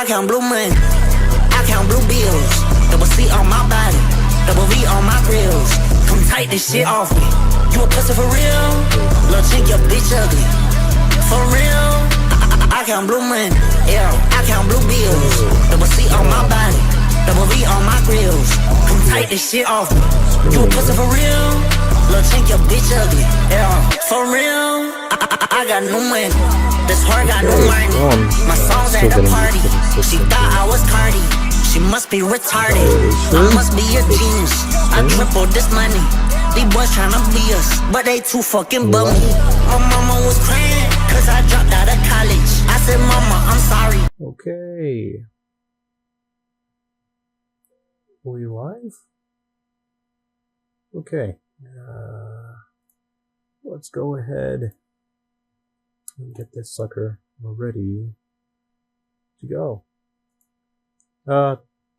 I count blue money, I count blue bills. Double C on my body, double V on my grills. Come take this shit off me. You a pussy for real? Little chick, your bitch ugly. For real? I count blue money, yeah, I count blue bills. Double C on my body, double V on my grills. Come take this shit off me. You a pussy for real? Little chick, your bitch ugly. Yeah, for real? I got no money. This heart got no money. My songs at the party. She thought I was Cardi. She must be retarded. I must be a genius. I tripled this money. These boys tryna be us, but they too fucking bummy. My mama was crying cause I dropped out of college. I said, mama, I'm sorry. Okay. Are we live? Okay. Let's go ahead and get this sucker ready to go.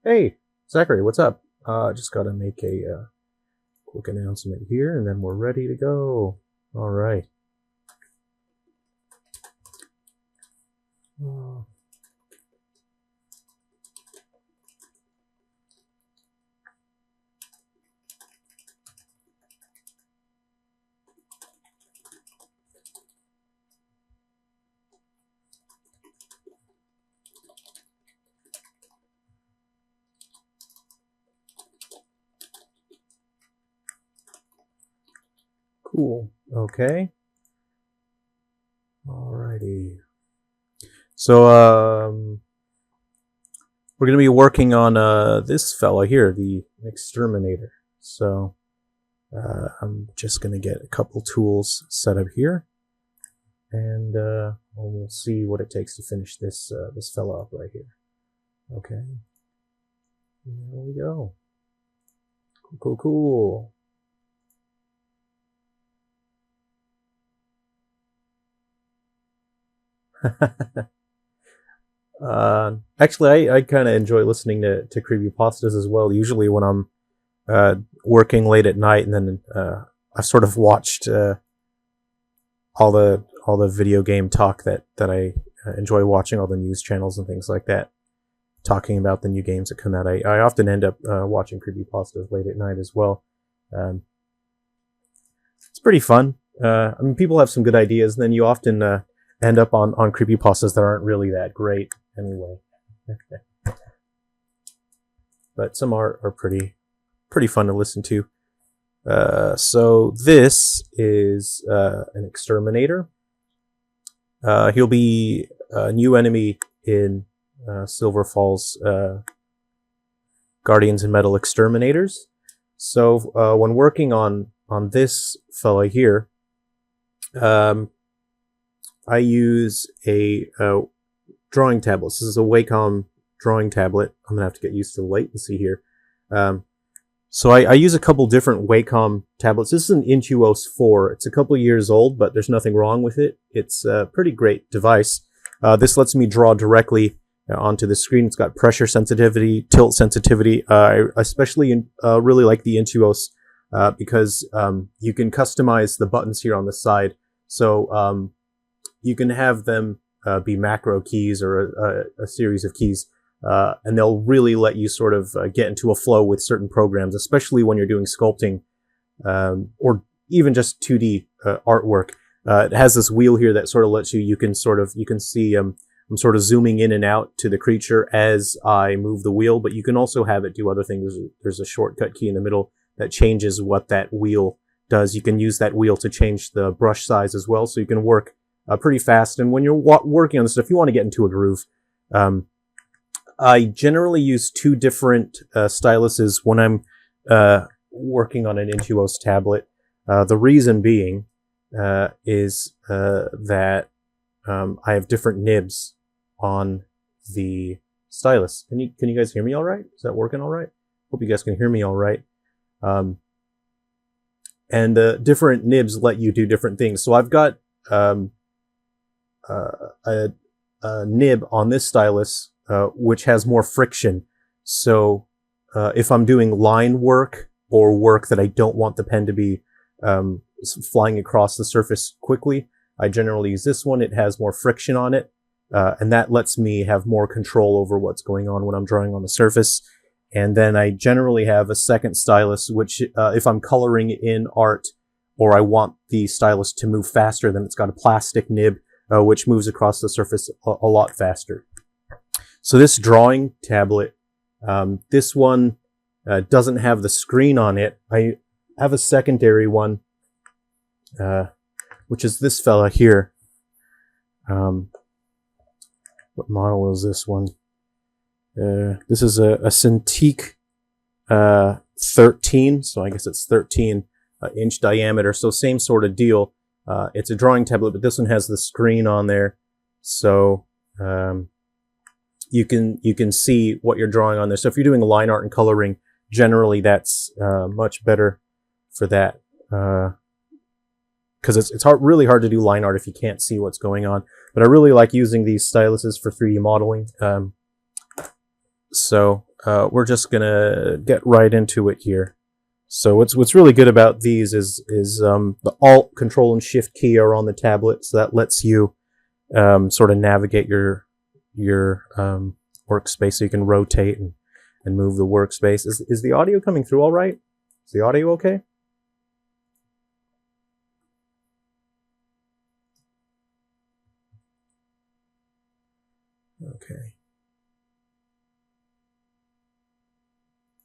Hey, Zachary, what's up? Just gotta make a quick announcement here, and then we're ready to go. All right. Cool. Okay. Alrighty. So, we're going to be working on this fella here, the exterminator. So, I'm just going to get a couple tools set up here, and we'll see what it takes to finish this this fella up right here. Okay. There we go. Cool, cool, cool. Actually, I kind of enjoy listening to creepypastas as well. Usually when I'm working late at night, and then I've sort of watched all the video game talk that I enjoy watching, all the news channels and things like that, talking about the new games that come out. I often end up watching creepypastas late at night as well. It's pretty fun. I mean, people have some good ideas, and then you often end up on creepypastas that aren't really that great anyway. But some are pretty fun to listen to. So this is an exterminator. He'll be a new enemy in Silver Falls Guardians and Metal Exterminators. So when working on this fella here, I use a drawing tablet. This is a Wacom drawing tablet. I'm gonna have to get used to the latency here. So I use a couple different Wacom tablets. This is an Intuos 4. It's a couple years old, but there's nothing wrong with it. It's a pretty great device. This lets me draw directly onto the screen. It's got pressure sensitivity, tilt sensitivity. I especially really like the Intuos because you can customize the buttons here on the side. So you can have them be macro keys or a series of keys, and they'll really let you sort of get into a flow with certain programs, especially when you're doing sculpting or even just 2D artwork. It has this wheel here that sort of lets you can see I'm sort of zooming in and out to the creature as I move the wheel, but you can also have it do other things. There's a shortcut key in the middle that changes what that wheel does. You can use that wheel to change the brush size as well, so you can work pretty fast. And when you're working on this stuff, you want to get into a groove. I generally use two different styluses when I'm working on an Intuos tablet. The reason being is that I have different nibs on the stylus. Can you guys hear me all right? Is that working all right? Hope you guys can hear me all right. And different nibs let you do different things. So I've got a nib on this stylus which has more friction. So if I'm doing line work or work that I don't want the pen to be flying across the surface quickly, I generally use this one. It has more friction on it. and that lets me have more control over what's going on when I'm drawing on the surface. And then I generally have a second stylus, which if I'm coloring in art or I want the stylus to move faster, then it's got a plastic nib which moves across the surface a lot faster. So this drawing tablet, this one doesn't have the screen on it. I have a secondary one, which is this fella here. What model is this one? This is a Cintiq 13, so I guess it's 13 inch diameter, so same sort of deal. It's a drawing tablet, but this one has the screen on there, so you can see what you're drawing on there. So if you're doing line art and coloring, generally that's much better for that, because it's really hard to do line art if you can't see what's going on. But I really like using these styluses for 3D modeling. So we're just gonna get right into it here. So what's really good about these is the Alt, Control, and Shift key are on the tablet, so that lets you sort of navigate your workspace, so you can rotate and move the workspace. Is the audio coming through all right? Is the audio okay? Okay.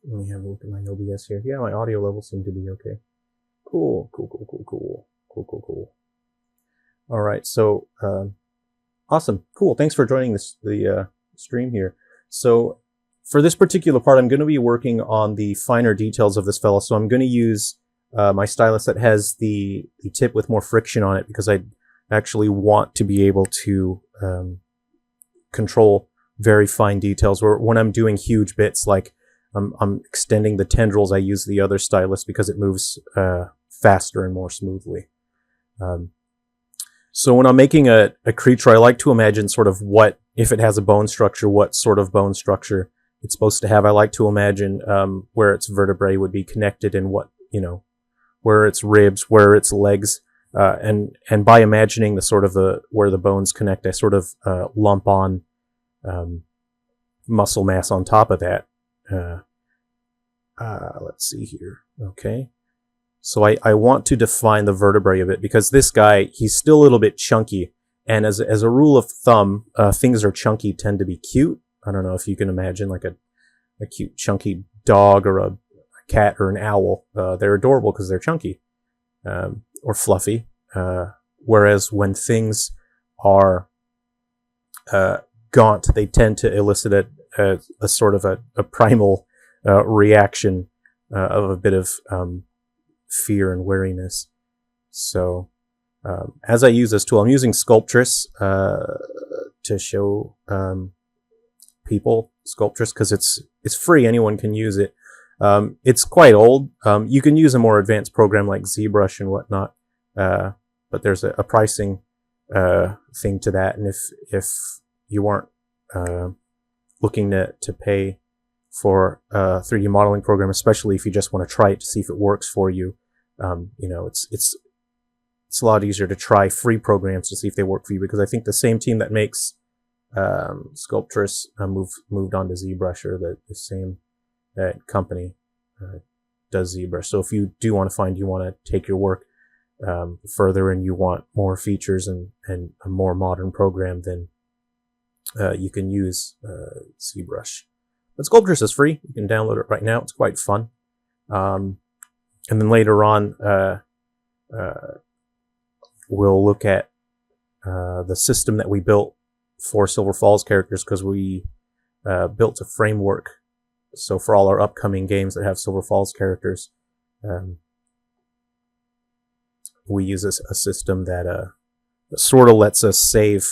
Let me have a look at my OBS here. Yeah, my audio levels seem to be okay. Cool. All right, so awesome, cool. Thanks for joining the stream here. So for this particular part, I'm going to be working on the finer details of this fella. So I'm going to use my stylus that has the tip with more friction on it, because I actually want to be able to control very fine details. Where when I'm doing huge bits, like I'm extending the tendrils, I use the other stylus because it moves faster and more smoothly. So when I'm making a creature, I like to imagine sort of what, if it has a bone structure, what sort of bone structure it's supposed to have. I like to imagine where its vertebrae would be connected, and what, where its ribs, where its legs, and by imagining the sort of where the bones connect, I sort of lump on muscle mass on top of that. Let's see here. Okay. So I want to define the vertebrae of it, because this guy, he's still a little bit chunky. And as a rule of thumb, things that are chunky tend to be cute. I don't know if you can imagine like a cute chunky dog or a cat or an owl. They're adorable because they're chunky, or fluffy. Whereas when things are gaunt, they tend to elicit a sort of a primal reaction of a bit of fear and wariness. So as I use this tool, I'm using Sculptress to show people Sculptress, because it's free. Anyone can use it. It's quite old. You can use a more advanced program like ZBrush and whatnot, but there's a pricing thing to that. And if you aren't looking to pay for a 3D modeling program, especially if you just want to try it to see if it works for you, it's a lot easier to try free programs to see if they work for you, because I think the same team that makes Sculptress moved on to ZBrush, or the same company does ZBrush. So if you do want to take your work further, and you want more features and a more modern program, then you can use ZBrush. But Sculptress is free. You can download it right now. It's quite fun. And then later on, we'll look at the system that we built for Silver Falls characters, because we built a framework. So for all our upcoming games that have Silver Falls characters, we use a system that sort of lets us save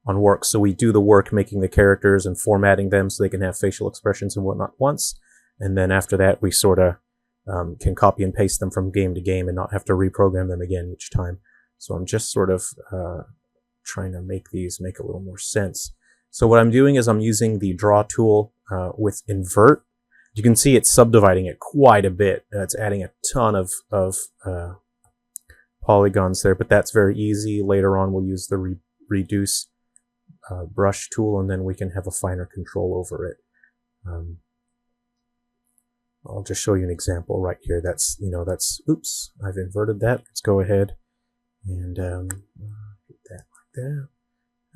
on work. So we do the work making the characters and formatting them so they can have facial expressions and whatnot once, and then after that we sort of can copy and paste them from game to game and not have to reprogram them again each time. So I'm just sort of trying to make these make a little more sense. So what I'm doing is I'm using the draw tool with invert. You can see it's subdividing it quite a bit. It's adding a ton of polygons there, but that's very easy. Later on we'll use the reduce brush tool, and then we can have a finer control over it. I'll just show you an example right here. That's, oops, I've inverted that. Let's go ahead and hit that like that.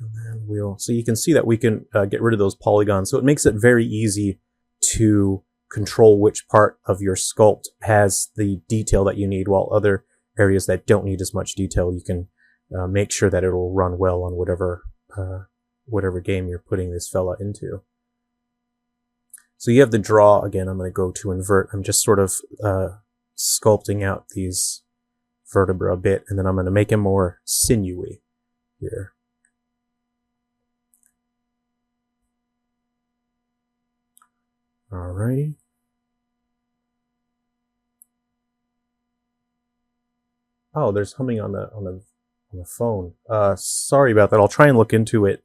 And then so you can see that we can get rid of those polygons. So it makes it very easy to control which part of your sculpt has the detail that you need, while other areas that don't need as much detail, you can make sure that it'll run well on whatever game you're putting this fella into. So you have the draw. Again, I'm going to go to invert. I'm just sort of sculpting out these vertebra a bit, and then I'm going to make him more sinewy here. Alrighty. Oh, there's humming on the phone. Sorry about that. I'll try and look into it.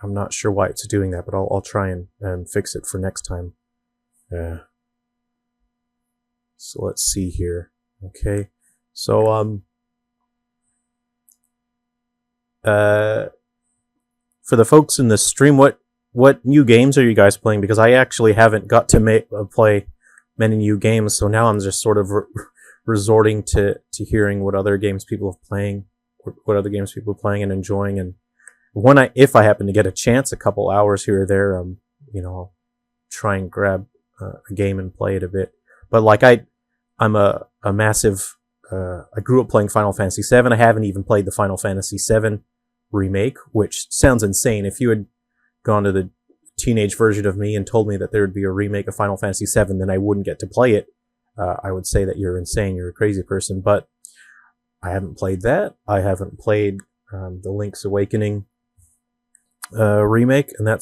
I'm not sure why it's doing that, but I'll try and fix it for next time. So let's see here. Okay. So for the folks in the stream, what new games are you guys playing? Because I actually haven't got to play many new games, so now I'm just sort of resorting to hearing what other games people are playing, what other games people are playing and enjoying. And if I happen to get a chance, a couple hours here or there, I'll try and grab a game and play it a bit. But like I'm a massive. I grew up playing Final Fantasy VII. I haven't even played the Final Fantasy VII remake, which sounds insane. If you had gone to the teenage version of me and told me that there would be a remake of Final Fantasy VII, then I wouldn't get to play it. I would say that you're insane, you're a crazy person. But I haven't played that. I haven't played the Link's Awakening remake, and I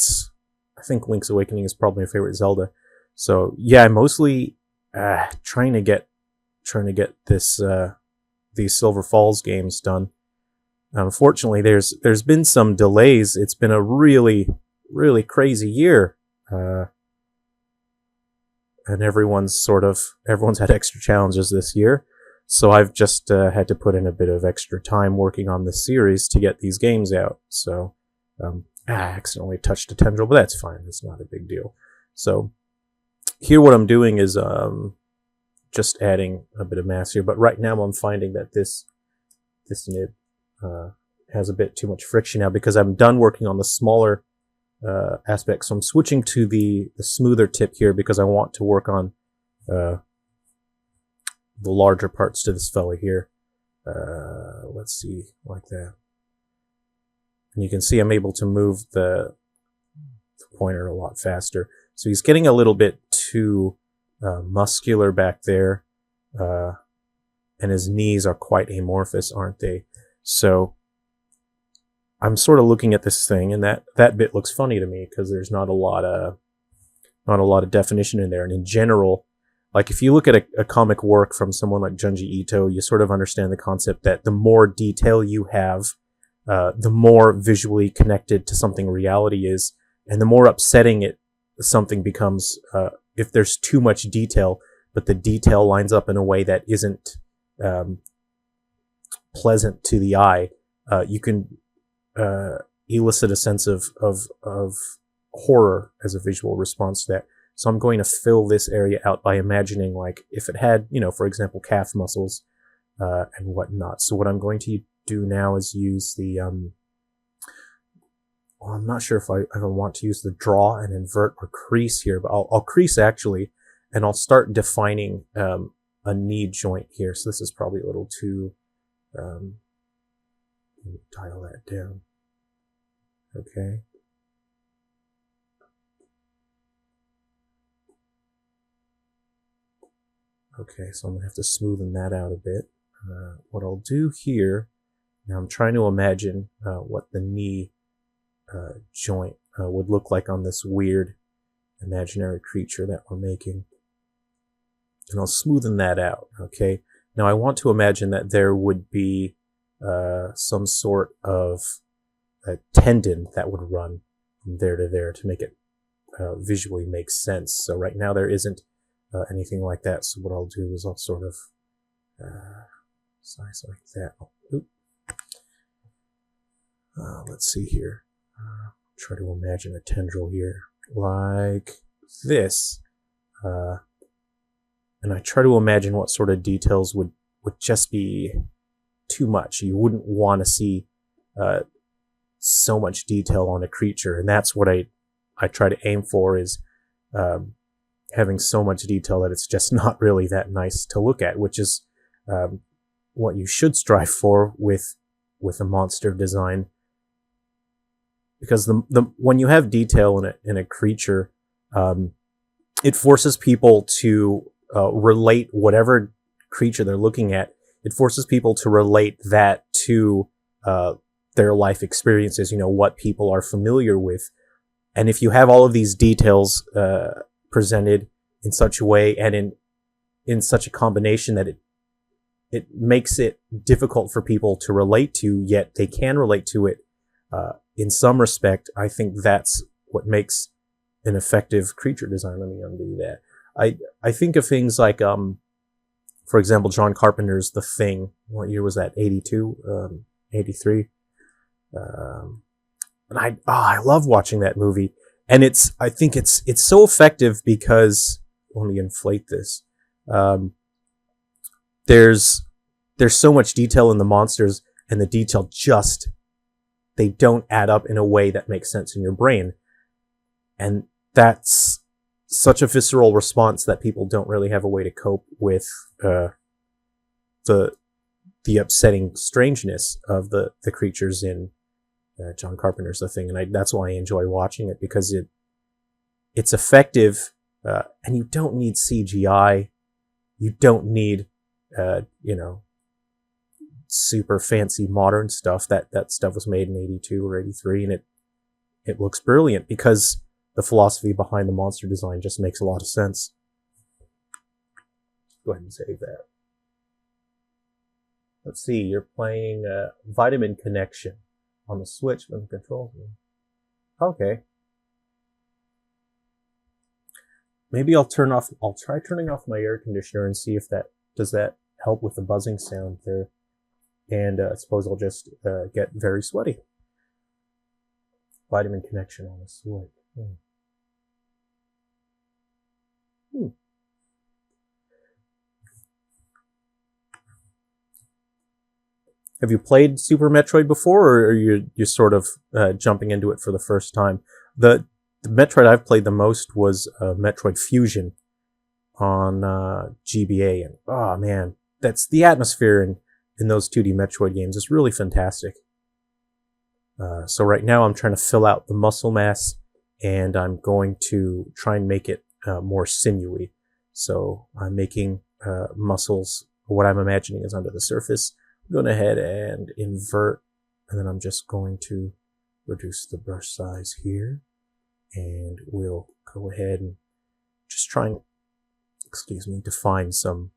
think Link's Awakening is probably my favorite Zelda. So yeah, I'm mostly trying to get this these Silver Falls games done. Unfortunately, there's been some delays. It's been a really crazy year, and everyone's had extra challenges this year. So I've just had to put in a bit of extra time working on this series to get these games out. So I accidentally touched a tendril, but that's fine. It's not a big deal. So here what I'm doing is just adding a bit of mass here. But right now I'm finding that this nib has a bit too much friction now, because I'm done working on the smaller aspects. So I'm switching to the smoother tip here because I want to work on the larger parts to this fella here. Let's see, like that. And you can see I'm able to move the pointer a lot faster. So he's getting a little bit too muscular back there, and his knees are quite amorphous, aren't they? So I'm sort of looking at this thing, and that bit looks funny to me because there's not a lot of definition in there. And in general, like if you look at a comic work from someone like Junji Ito, you sort of understand the concept that the more detail you have, the more visually connected to something reality is, and the more upsetting something becomes if there's too much detail, but the detail lines up in a way that isn't pleasant to the eye. You can elicit a sense of horror as a visual response to that. So I'm going to fill this area out by imagining, like, if it had, for example, calf muscles and whatnot. So what I'm going to do now is use the well, I'm not sure if I want to use the draw and invert or crease here, but I'll crease actually, and I'll start defining a knee joint here. So this is probably a little too, let me dial that down. Okay. Okay, so I'm going to have to smoothen that out a bit. What I'll do here, now I'm trying to imagine what the knee joint would look like on this weird imaginary creature that we're making. And I'll smoothen that out, okay? Now I want to imagine that there would be some sort of a tendon that would run from there to there to make it visually make sense. So right now there isn't anything like that. So what I'll do is I'll sort of size like that. Oop. Let's see here. Try to imagine a tendril here, like this. And I try to imagine what sort of details would just be too much. You wouldn't want to see so much detail on a creature, and that's what I try to aim for, is having so much detail that it's just not really that nice to look at, which is what you should strive for with a monster design. Because the when you have detail in a creature, it forces people to relate whatever creature they're looking at. It forces people to relate that to their life experiences, what people are familiar with. And if you have all of these details presented in such a way and in such a combination that it makes it difficult for people to relate to, yet they can relate to it in some respect, I think that's what makes an effective creature design. Let me undo that. I think of things like, for example, John Carpenter's The Thing. What year was that? 82? 83? And I love watching that movie. And I think it's so effective because, let me inflate this. There's so much detail in the monsters, and the detail they don't add up in a way that makes sense in your brain. And that's such a visceral response that people don't really have a way to cope with the upsetting strangeness of the creatures in John Carpenter's The Thing. And that's why I enjoy watching it, because it's effective, and you don't need CGI. You don't need, super fancy modern stuff. That stuff was made in 82 or 83, and it looks brilliant because the philosophy behind the monster design just makes a lot of sense. Go ahead and save that. Let's see, you're playing Vitamin Connection on the Switch with the controls. Okay. Maybe I'll try turning off my air conditioner and see if does that help with the buzzing sound there. And I suppose I'll just get very sweaty. Vitamin Connection on the Switch. Have you played Super Metroid before, or are you sort of jumping into it for the first time? The Metroid I've played the most was Metroid Fusion on GBA, and oh man, that's the atmosphere in those 2D Metroid games is really fantastic. So right now I'm trying to fill out the muscle mass, and I'm going to try and make it more sinewy. So I'm making muscles. What I'm imagining is under the surface. I'm going ahead and invert, and then I'm just going to reduce the brush size here, and we'll go ahead and just try and, define some.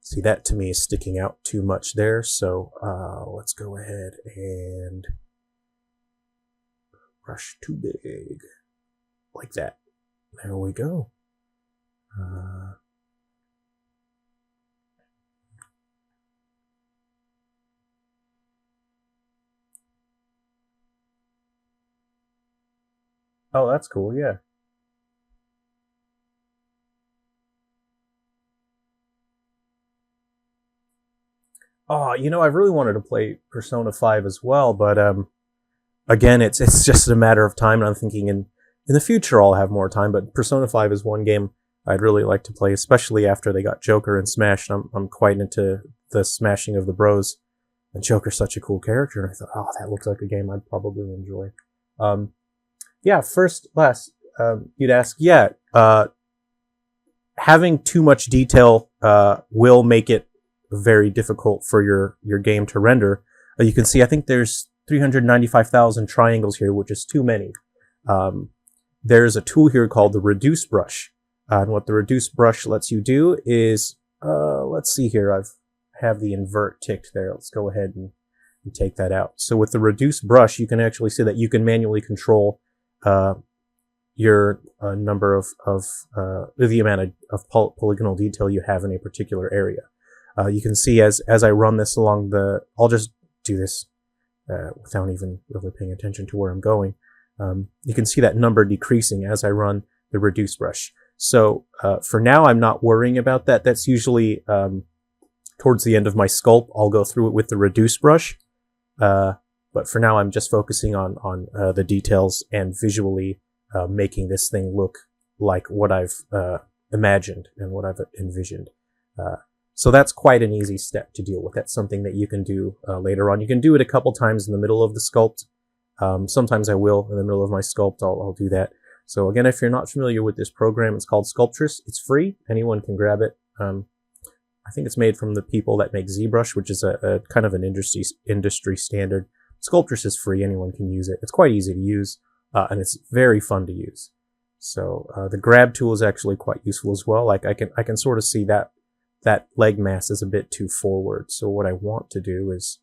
See, that to me is sticking out too much there, so let's go ahead and brush too big, like that. There we go. Oh, that's cool, yeah. Oh, I've really wanted to play Persona 5 as well, but again, it's just a matter of time, and I'm thinking in the future I'll have more time, but Persona 5 is one game I'd really like to play, especially after they got Joker and Smash. I'm quite into the smashing of the bros, and Joker's such a cool character, and I thought, oh, that looks like a game I'd probably enjoy. You'd ask, having too much detail will make it very difficult for your game to render. You can see, I think there's 395,000 triangles here, which is too many. There's a tool here called the Reduce Brush. And what the Reduce Brush lets you do is, let's see here, I have the invert ticked there. Let's go ahead and take that out. So with the Reduce Brush, you can actually see that you can manually control your number of the amount of polygonal detail you have in a particular area. You can see as I run this along I'll just do this without even really paying attention to where I'm going. You can see that number decreasing as I run the reduce brush. So for now, I'm not worrying about that. That's usually towards the end of my sculpt. I'll go through it with the reduce brush. But for now, I'm just focusing on the details and visually making this thing look like what I've imagined and what I've envisioned. So that's quite an easy step to deal with. That's something that you can do later on. You can do it a couple times in the middle of the sculpt. Sometimes I will in the middle of my sculpt. I'll do that. So again, if you're not familiar with this program, it's called Sculptress. It's free. Anyone can grab it. I think it's made from the people that make ZBrush, which is a kind of an industry standard. Sculptress is free. Anyone can use it. It's quite easy to use, and it's very fun to use. So the grab tool is actually quite useful as well. Like I can sort of see that leg mass is a bit too forward. So what I want to do is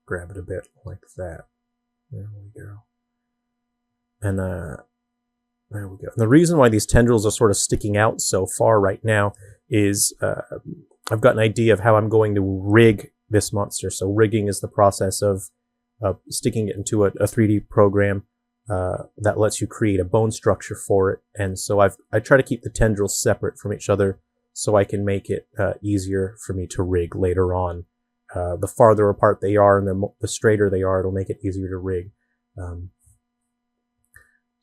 grab it a bit like that. There we go. And there we go. And the reason why these tendrils are sort of sticking out so far right now is I've got an idea of how I'm going to rig this monster. So rigging is the process of sticking it into a 3D program that lets you create a bone structure for it. And so I try to keep the tendrils separate from each other so I can make it easier for me to rig later on. The farther apart they are and the straighter they are, it'll make it easier to rig.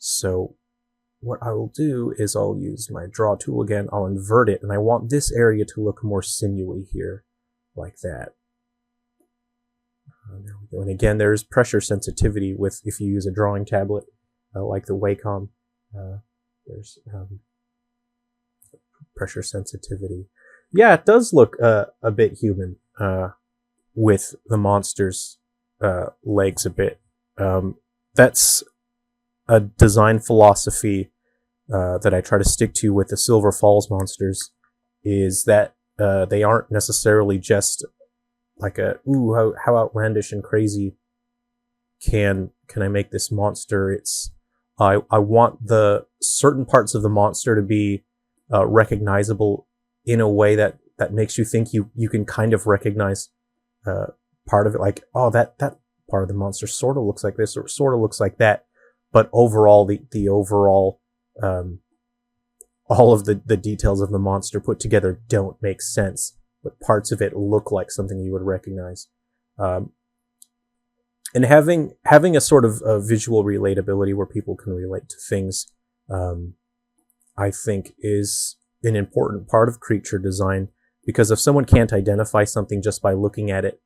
So what I will do is I'll use my draw tool again. I'll invert it, and I want this area to look more sinewy here, like that. There we go. And again, there's pressure sensitivity with if you use a drawing tablet like the Wacom. There's pressure sensitivity. Yeah, it does look a bit human with the monster's legs a bit. That's a design philosophy that I try to stick to with the Silver Falls monsters, is that they aren't necessarily just like how outlandish and crazy can I make this monster. It's I want the certain parts of the monster to be recognizable in a way that makes you think you can kind of recognize part of it, like, oh, that part of the monster sort of looks like this or sort of looks like that. But overall, the overall, all of the details of the monster put together don't make sense, but parts of it look like something you would recognize. And having a sort of visual relatability where people can relate to things, I think is an important part of creature design, because if someone can't identify something just by looking at it,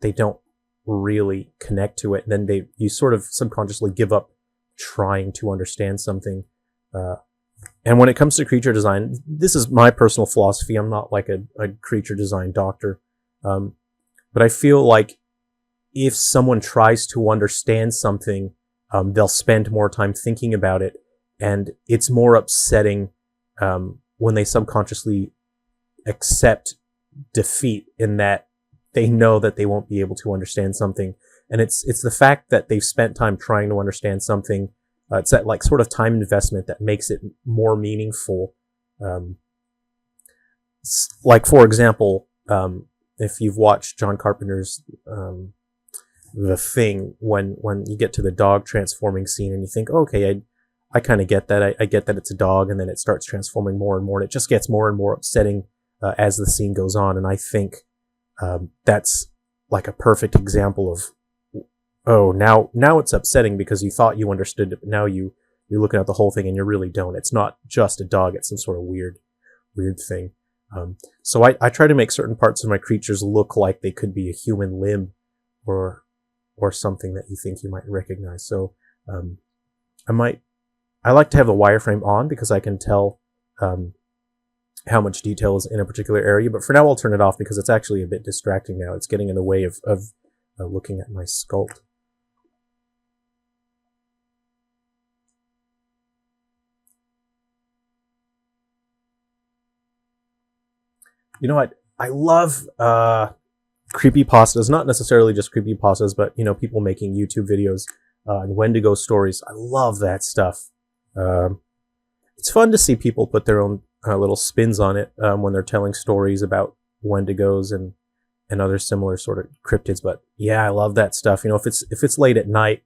they don't really connect to it, and then you sort of subconsciously give up trying to understand something. And when it comes to creature design, this is my personal philosophy. I'm not like a creature design doctor, but I feel like if someone tries to understand something, they'll spend more time thinking about it, and it's more upsetting when they subconsciously accept defeat in that they know that they won't be able to understand something. And it's the fact that they've spent time trying to understand something. It's that like sort of time investment that makes it more meaningful. Like, for example, if you've watched John Carpenter's The Thing, when you get to the dog transforming scene and you think, okay, I kind of get that. I get that it's a dog, and then it starts transforming more and more, and it just gets more and more upsetting as the scene goes on. And I think that's like a perfect example of, oh, now it's upsetting because you thought you understood it, but now you're looking at the whole thing and you really don't. It's not just a dog, it's some sort of weird thing. So I try to make certain parts of my creatures look like they could be a human limb or something that you think you might recognize. So I like to have the wireframe on because I can tell how much detail is in a particular area, but for now I'll turn it off because it's actually a bit distracting now. It's getting in the way of looking at my sculpt. You know what? I love creepypastas, not necessarily just creepypastas, but people making YouTube videos and Wendigo stories. I love that stuff. It's fun to see people put their own little spins on it when they're telling stories about Wendigos other similar sort of cryptids. But yeah, I love that stuff. If it's late at night,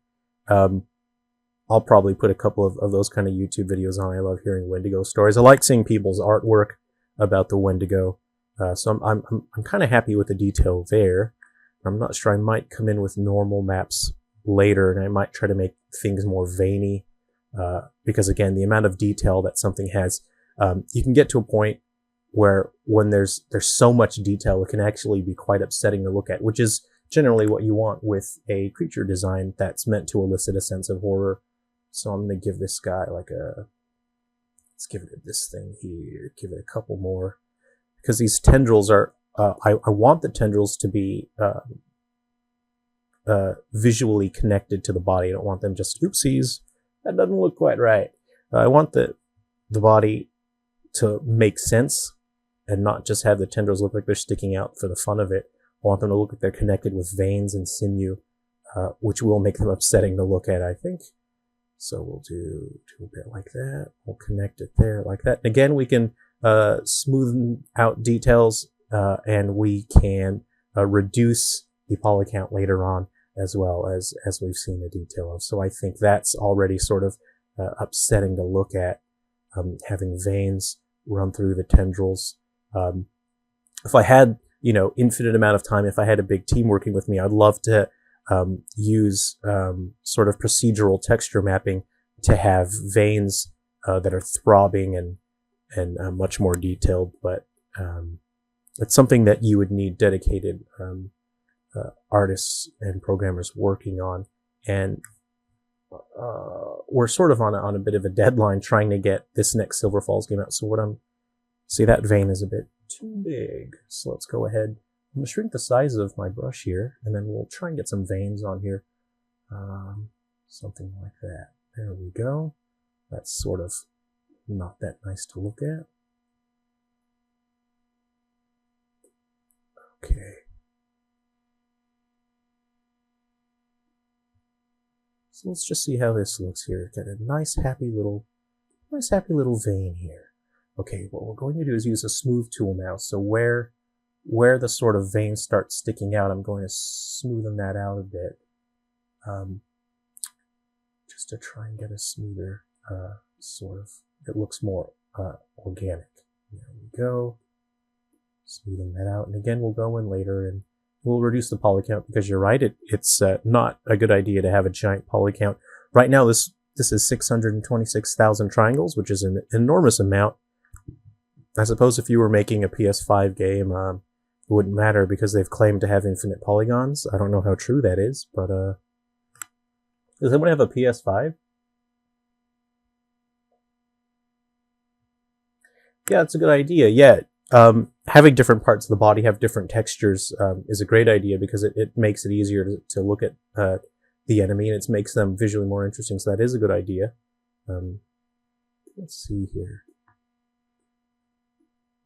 I'll probably put a couple of those kind of YouTube videos on. I love hearing Wendigo stories. I like seeing people's artwork about the Wendigo. So I'm kind of happy with the detail there. I'm not sure. I might come in with normal maps later, and I might try to make things more veiny, because again, the amount of detail that something has, you can get to a point where when there's so much detail, it can actually be quite upsetting to look at, which is generally what you want with a creature design that's meant to elicit a sense of horror. So I'm going to give this guy let's give it this thing here, give it a couple more, because these tendrils are, I want the tendrils to be visually connected to the body. I don't want them just, oopsies, that doesn't look quite right. I want the body to make sense and not just have the tendrils look like they're sticking out for the fun of it. I want them to look like they're connected with veins and sinew, which will make them upsetting to look at, I think. So we'll do a bit like that. We'll connect it there like that. And again, we can smoothen out details, and we can reduce the poly count later on, as well as we've seen the detail of. So I think that's already sort of upsetting to look at, having veins run through the tendrils. If I had, infinite amount of time, if I had a big team working with me, I'd love to use sort of procedural texture mapping to have veins that are throbbing and much more detailed. But it's something that you would need dedicated artists and programmers working on, and we're sort of on a bit of a deadline trying to get this next Silver Falls game out. So see, that vein is a bit too big, so let's go ahead. I'm going to shrink the size of my brush here, and then we'll try and get some veins on here. Something like that. There we go. That's sort of not that nice to look at. Okay. So let's just see how this looks here. Got a nice happy little vein here. Okay, what we're going to do is use a smooth tool now. So where the sort of vein starts sticking out, I'm going to smoothen that out a bit, just to try and get a smoother sort of, it looks more organic. There we go. Smoothing that out. And again, we'll go in later and we'll reduce the poly count, because you're right, it's not a good idea to have a giant poly count. Right now, this is 626,000 triangles, which is an enormous amount. I suppose if you were making a PS5 game, it wouldn't matter because they've claimed to have infinite polygons. I don't know how true that is, but does anyone have a PS5? Yeah, it's a good idea. Yeah, having different parts of the body have different textures is a great idea, because it makes it easier to look at the enemy, and it makes them visually more interesting. So that is a good idea. Let's see here.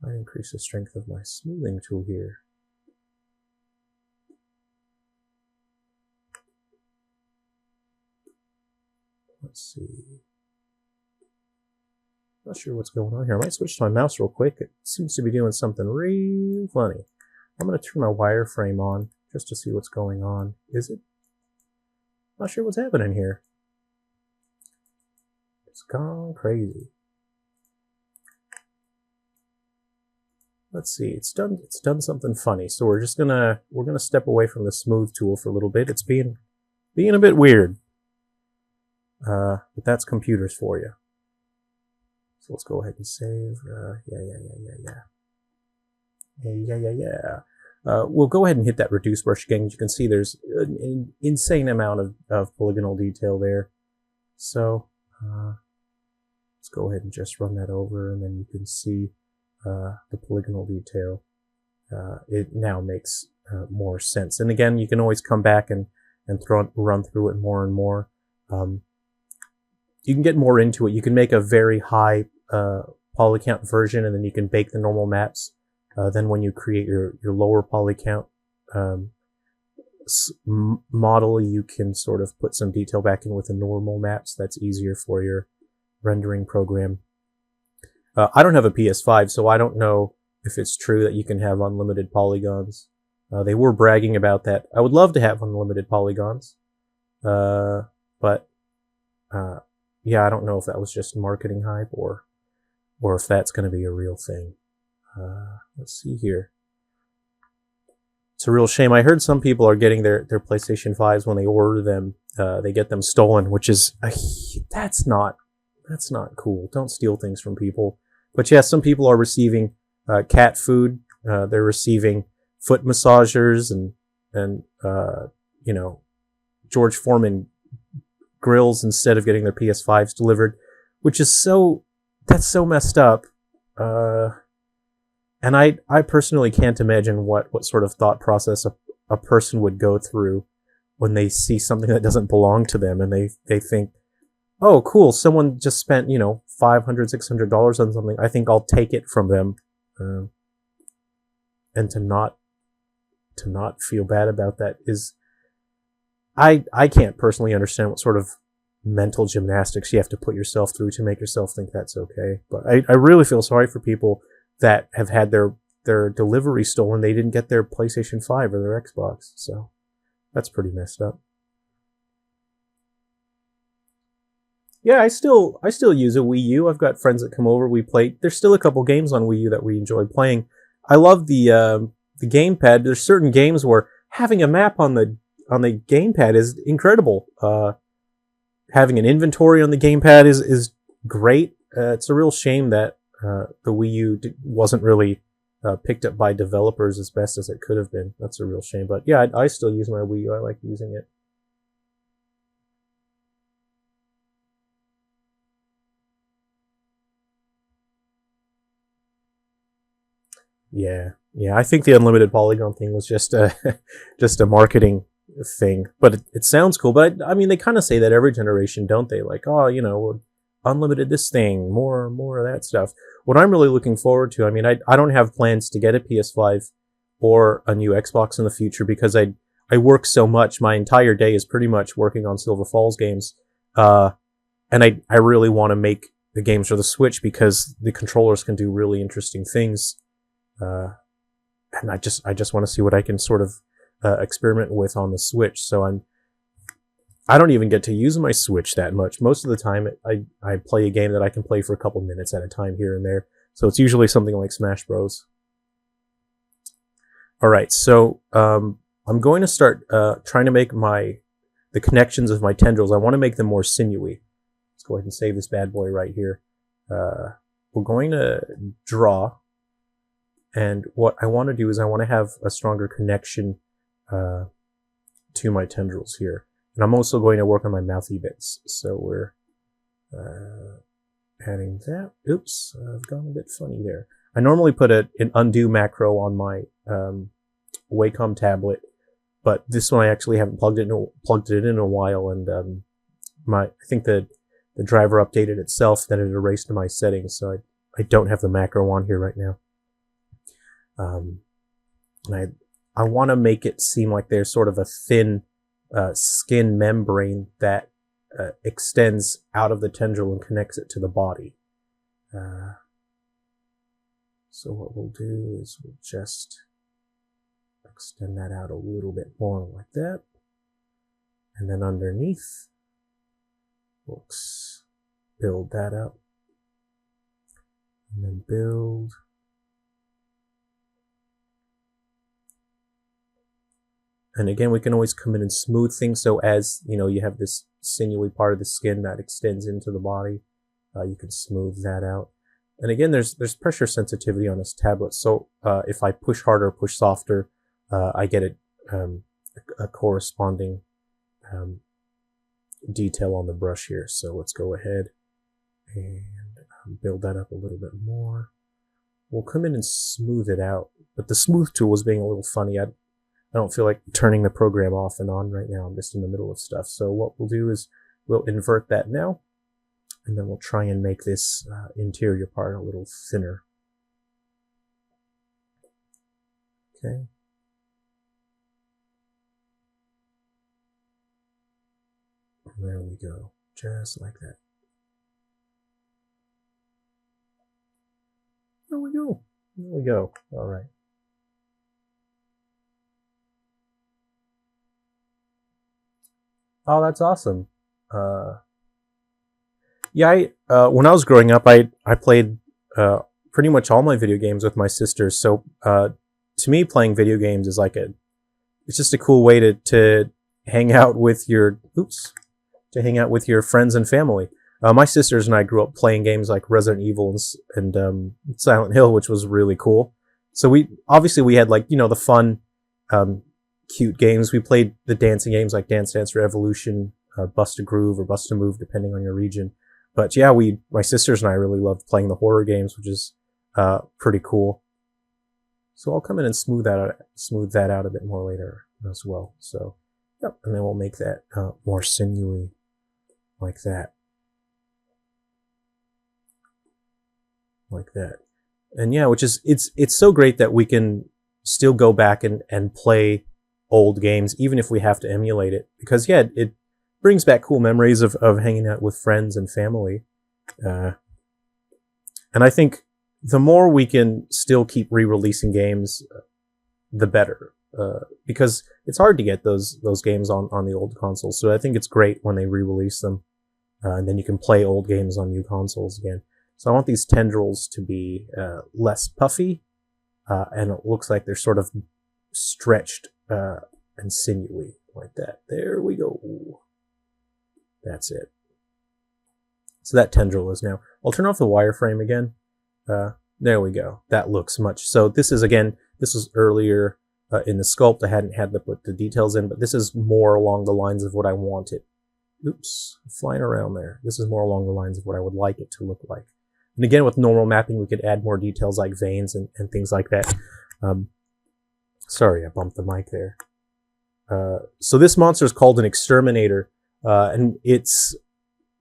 I increase the strength of my smoothing tool here. Let's see. Not sure what's going on here. I might switch to my mouse real quick. It seems to be doing something real funny. I'm going to turn my wireframe on just to see what's going on. Is it? Not sure what's happening here. It's gone crazy. Let's see. It's done something funny. So we're gonna step away from the smooth tool for a little bit. It's being a bit weird. But that's computers for you. So let's go ahead and save. Yeah. We'll go ahead and hit that reduce brush again. As you can see, there's an insane amount of polygonal detail there. So let's go ahead and just run that over, and then you can see the polygonal detail. It now makes more sense. And again, you can always come back and run through it more and more. You can get more into it. You can make a very high poly count version, and then you can bake the normal maps. Then when you create your lower poly count model, you can sort of put some detail back in with the normal maps. That's easier for your rendering program. I don't have a PS5, so I don't know if it's true that you can have unlimited polygons. They were bragging about that. I would love to have unlimited polygons, but yeah, I don't know if that was just marketing hype or if that's going to be a real thing. Let's see here. It's a real shame. I heard some people are getting their PlayStation 5s when they order them. They get them stolen, which is that's not cool. Don't steal things from people. But yeah, some people are receiving cat food. They're receiving foot massagers and you know, George Foreman grills instead of getting their PS5s delivered, which is that's so messed up. And I personally can't imagine what sort of thought process a person would go through when they see something that doesn't belong to them and they think, oh, cool, someone just spent, you know, $500, $600 on something. I think I'll take it from them. And to not feel bad about that is, I can't personally understand what sort of mental gymnastics you have to put yourself through to make yourself think that's okay. But I really feel sorry for people that have had their delivery stolen. They didn't get their PlayStation 5 or their Xbox. So that's pretty messed up. Yeah, I still use a Wii U. I've got friends that come over. We play. There's still a couple games on Wii U that we enjoy playing. I love the gamepad. There's certain games where having a map on the gamepad is incredible. Having an inventory on the gamepad is great. It's a real shame that the Wii U wasn't really picked up by developers as best as it could have been. That's a real shame. But yeah, I still use my Wii U. I like using it. Yeah. I think the unlimited polygon thing was just a marketing thing, but it sounds cool. But I mean, they kind of say that every generation, don't they? Like, oh, you know, unlimited this thing, more of that stuff. What I'm really looking forward to, I mean, I don't have plans to get a PS5 or a new Xbox in the future because I work so much. My entire day is pretty much working on Silver Falls games, and I really want to make the games for the Switch because the controllers can do really interesting things. And I just want to see what I can sort of experiment with on the Switch. So I don't even get to use my Switch that much. Most of the time, I play a game that I can play for a couple minutes at a time here and there. So it's usually something like Smash Bros. All right, so I'm going to start trying to make the connections of my tendrils. I want to make them more sinewy. Let's go ahead and save this bad boy right here. We're going to draw. And what I want to do is I want to have a stronger connection to my tendrils here. And I'm also going to work on my mouthy bits. So we're adding that. Oops, I've gone a bit funny there. I normally put an undo macro on my Wacom tablet, but this one I actually haven't plugged it in a while. And I think the driver updated itself, then it erased my settings. So I don't have the macro on here right now. And I want to make it seem like there's sort of a thin skin membrane that extends out of the tendril and connects it to the body. So what we'll do is we'll just extend that out a little bit more like that. And then underneath, we'll build that up. And then build. And again, we can always come in and smooth things. So as, you know, you have this sinewy part of the skin that extends into the body, you can smooth that out. And again, there's pressure sensitivity on this tablet. So if I push harder, push softer, I get a corresponding detail on the brush here. So let's go ahead and build that up a little bit more. We'll come in and smooth it out. But the smooth tool was being a little funny. I don't feel like turning the program off and on right now. I'm just in the middle of stuff. So what we'll do is we'll invert that now. And then we'll try and make this interior part a little thinner. Okay. There we go. Just like that. There we go. There we go. All right. Oh, that's awesome. Yeah, when I was growing up, I played pretty much all my video games with my sisters. So to me, playing video games is like it's just a cool way to hang out with your friends and family. My sisters and I grew up playing games like Resident Evil and Silent Hill, which was really cool. So we had like, the fun, cute games. We played the dancing games like Dance Dance Revolution, Bust a Groove or Bust a Move, depending on your region. But yeah, my sisters and I really loved playing the horror games, which is pretty cool. So I'll come in and smooth that out a bit more later as well. So, yep, and then we'll make that more sinewy, like that. Like that. And yeah, it's so great that we can still go back and play old games, even if we have to emulate it. Because yeah, it brings back cool memories of hanging out with friends and family. And I think the more we can still keep re-releasing games, the better. Because it's hard to get those games on the old consoles. So I think it's great when they re-release them. And then you can play old games on new consoles again. So I want these tendrils to be less puffy. And it looks like they're sort of stretched and sinewy like that. There we go. That's it. So that tendril is now. I'll turn off the wireframe again. There we go. That looks much. So this was earlier in the sculpt. I hadn't had to put the details in, but this is more along the lines of what I wanted. Oops, flying around there. This is more along the lines of what I would like it to look like. And again, with normal mapping, we could add more details like veins and things like that. Sorry, I bumped the mic there. So this monster is called an exterminator, and it's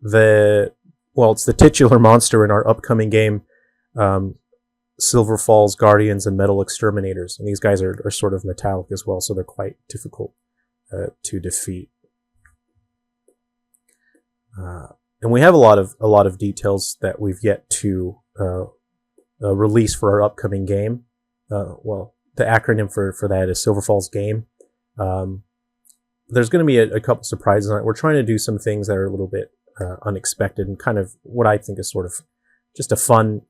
the titular monster in our upcoming game, Silver Falls Guardians and Metal Exterminators. And these guys are sort of metallic as well, so they're quite difficult to defeat. And we have a lot of details that we've yet to release for our upcoming game. The acronym for that is Silver Falls Game. There's going to be a couple surprises on it. We're trying to do some things that are a little bit unexpected and kind of what I think is sort of just a fun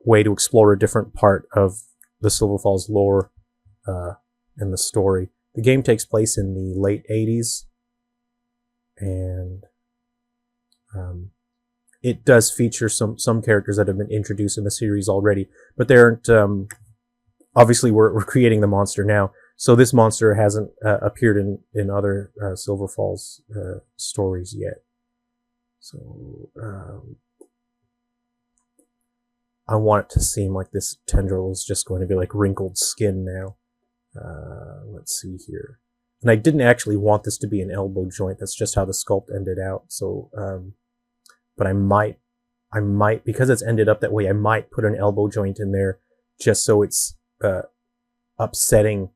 way to explore a different part of the Silver Falls lore and the story. The game takes place in the late 80s, and it does feature some characters that have been introduced in the series already, but they aren't. Obviously, we're creating the monster now, so this monster hasn't appeared in other Silver Falls stories yet. So I want it to seem like this tendril is just going to be like wrinkled skin now. Let's see here. And I didn't actually want this to be an elbow joint. That's just how the sculpt ended out. So, but I might, because it's ended up that way, I might put an elbow joint in there just so it's upsetting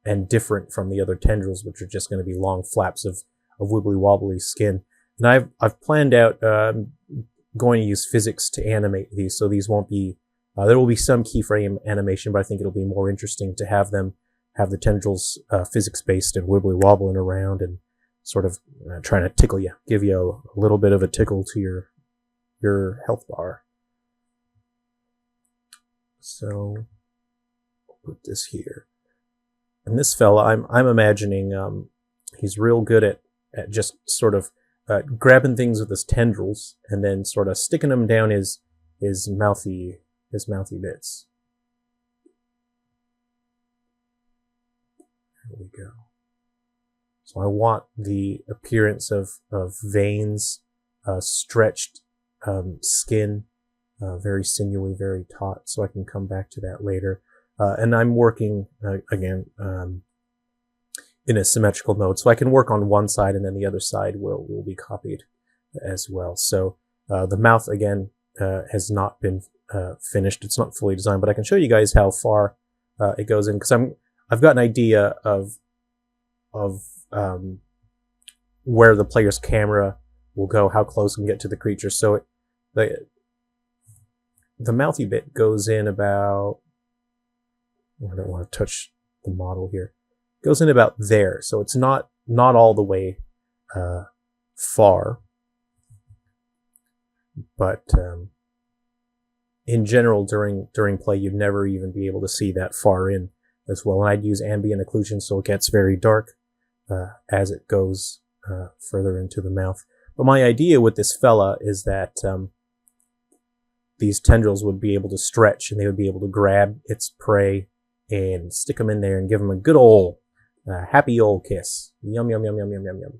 and different from the other tendrils, which are just going to be long flaps of wibbly wobbly skin. And I've planned out going to use physics to animate these, so these won't be. There will be some keyframe animation, but I think it'll be more interesting to have the tendrils physics-based and wibbly wobbling around and sort of trying to tickle you, give you a little bit of a tickle to your health bar. So I'll put this here. And this fella, I'm imagining he's real good at just sort of grabbing things with his tendrils and then sort of sticking them down his mouthy bits. There we go. So I want the appearance of veins, stretched skin, very sinewy, very taut, so I can come back to that later. And I'm working, again, in a symmetrical mode, so I can work on one side and then the other side will be copied as well. So the mouth, again, has not been finished. It's not fully designed, but I can show you guys how far it goes in, because I've got an idea of where the player's camera will go, how close we can get to the creature. So the mouthy bit goes in about, I don't want to touch the model here, goes in about there. So it's not all the way far, but in general, during play, you'd never even be able to see that far in as well. And I'd use ambient occlusion, so it gets very dark as it goes further into the mouth. But my idea with this fella is that these tendrils would be able to stretch, and they would be able to grab its prey and stick them in there and give them a good old happy old kiss. Yum, yum, yum, yum, yum, yum, yum.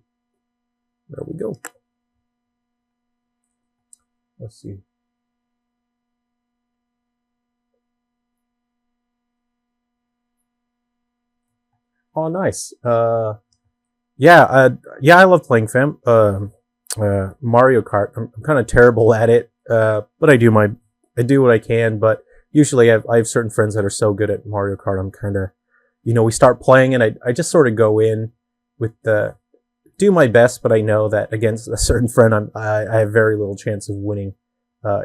There we go. Let's see. Oh, nice. Yeah, I love playing Mario Kart. I'm kind of terrible at it, but I do what I can. But usually, I have certain friends that are so good at Mario Kart. I'm kind of, we start playing, and I just sort of go in with do my best. But I know that against a certain friend, I have very little chance of winning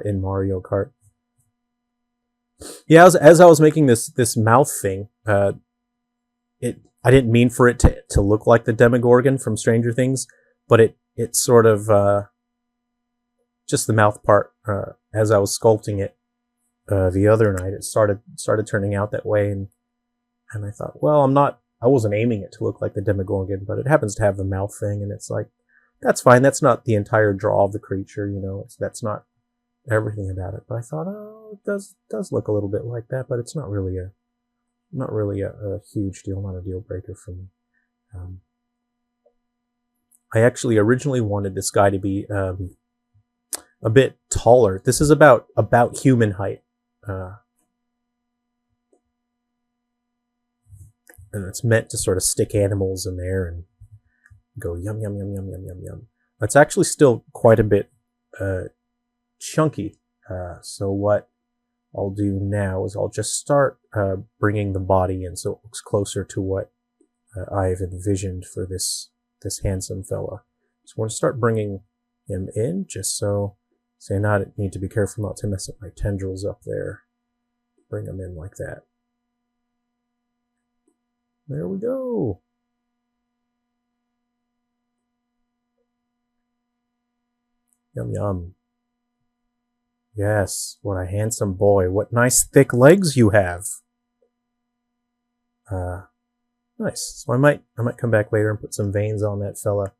in Mario Kart. Yeah, as I was making this mouth thing, I didn't mean for it to look like the Demogorgon from Stranger Things, but it sort of just the mouth part. As I was sculpting it the other night, it started turning out that way, and I thought, well, I wasn't aiming it to look like the Demogorgon, but it happens to have the mouth thing, and it's like, that's fine. That's not the entire draw of the creature, that's not everything about it. But I thought, oh, it does look a little bit like that, but it's not really a huge deal, not a deal breaker for me. I actually originally wanted this guy to be a bit taller. This is about human height, and it's meant to sort of stick animals in there and go yum yum yum yum yum yum yum. It's actually still quite a bit chunky. So what I'll do now is I'll just start bringing the body in so it looks closer to what I've envisioned for this handsome fella. So I'm going to start bringing him in, just so I not need to be careful not to mess up my tendrils up there. Bring him in like that. There we go. Yum yum. Yes, what a handsome boy. What nice thick legs you have. Nice. So I might come back later and put some veins on that fella.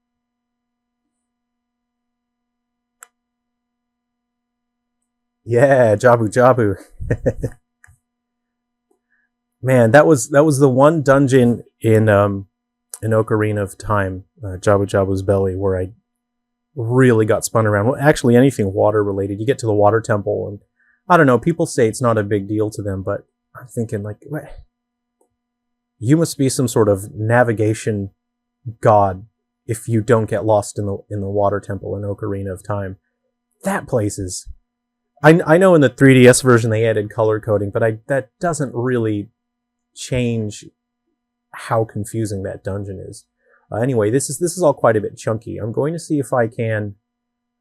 Yeah, Jabu Jabu. Man, that was the one dungeon in Ocarina of Time, Jabu Jabu's Belly, where I really got spun around. Well, actually, anything water related. You get to the water temple, and I don't know. People say it's not a big deal to them, but I'm thinking, like, what? You must be some sort of navigation god if you don't get lost in the water temple in Ocarina of Time. That place is. I know in the 3DS version they added color coding, but that doesn't really change how confusing that dungeon is. Anyway, this is all quite a bit chunky. I'm going to see if I can.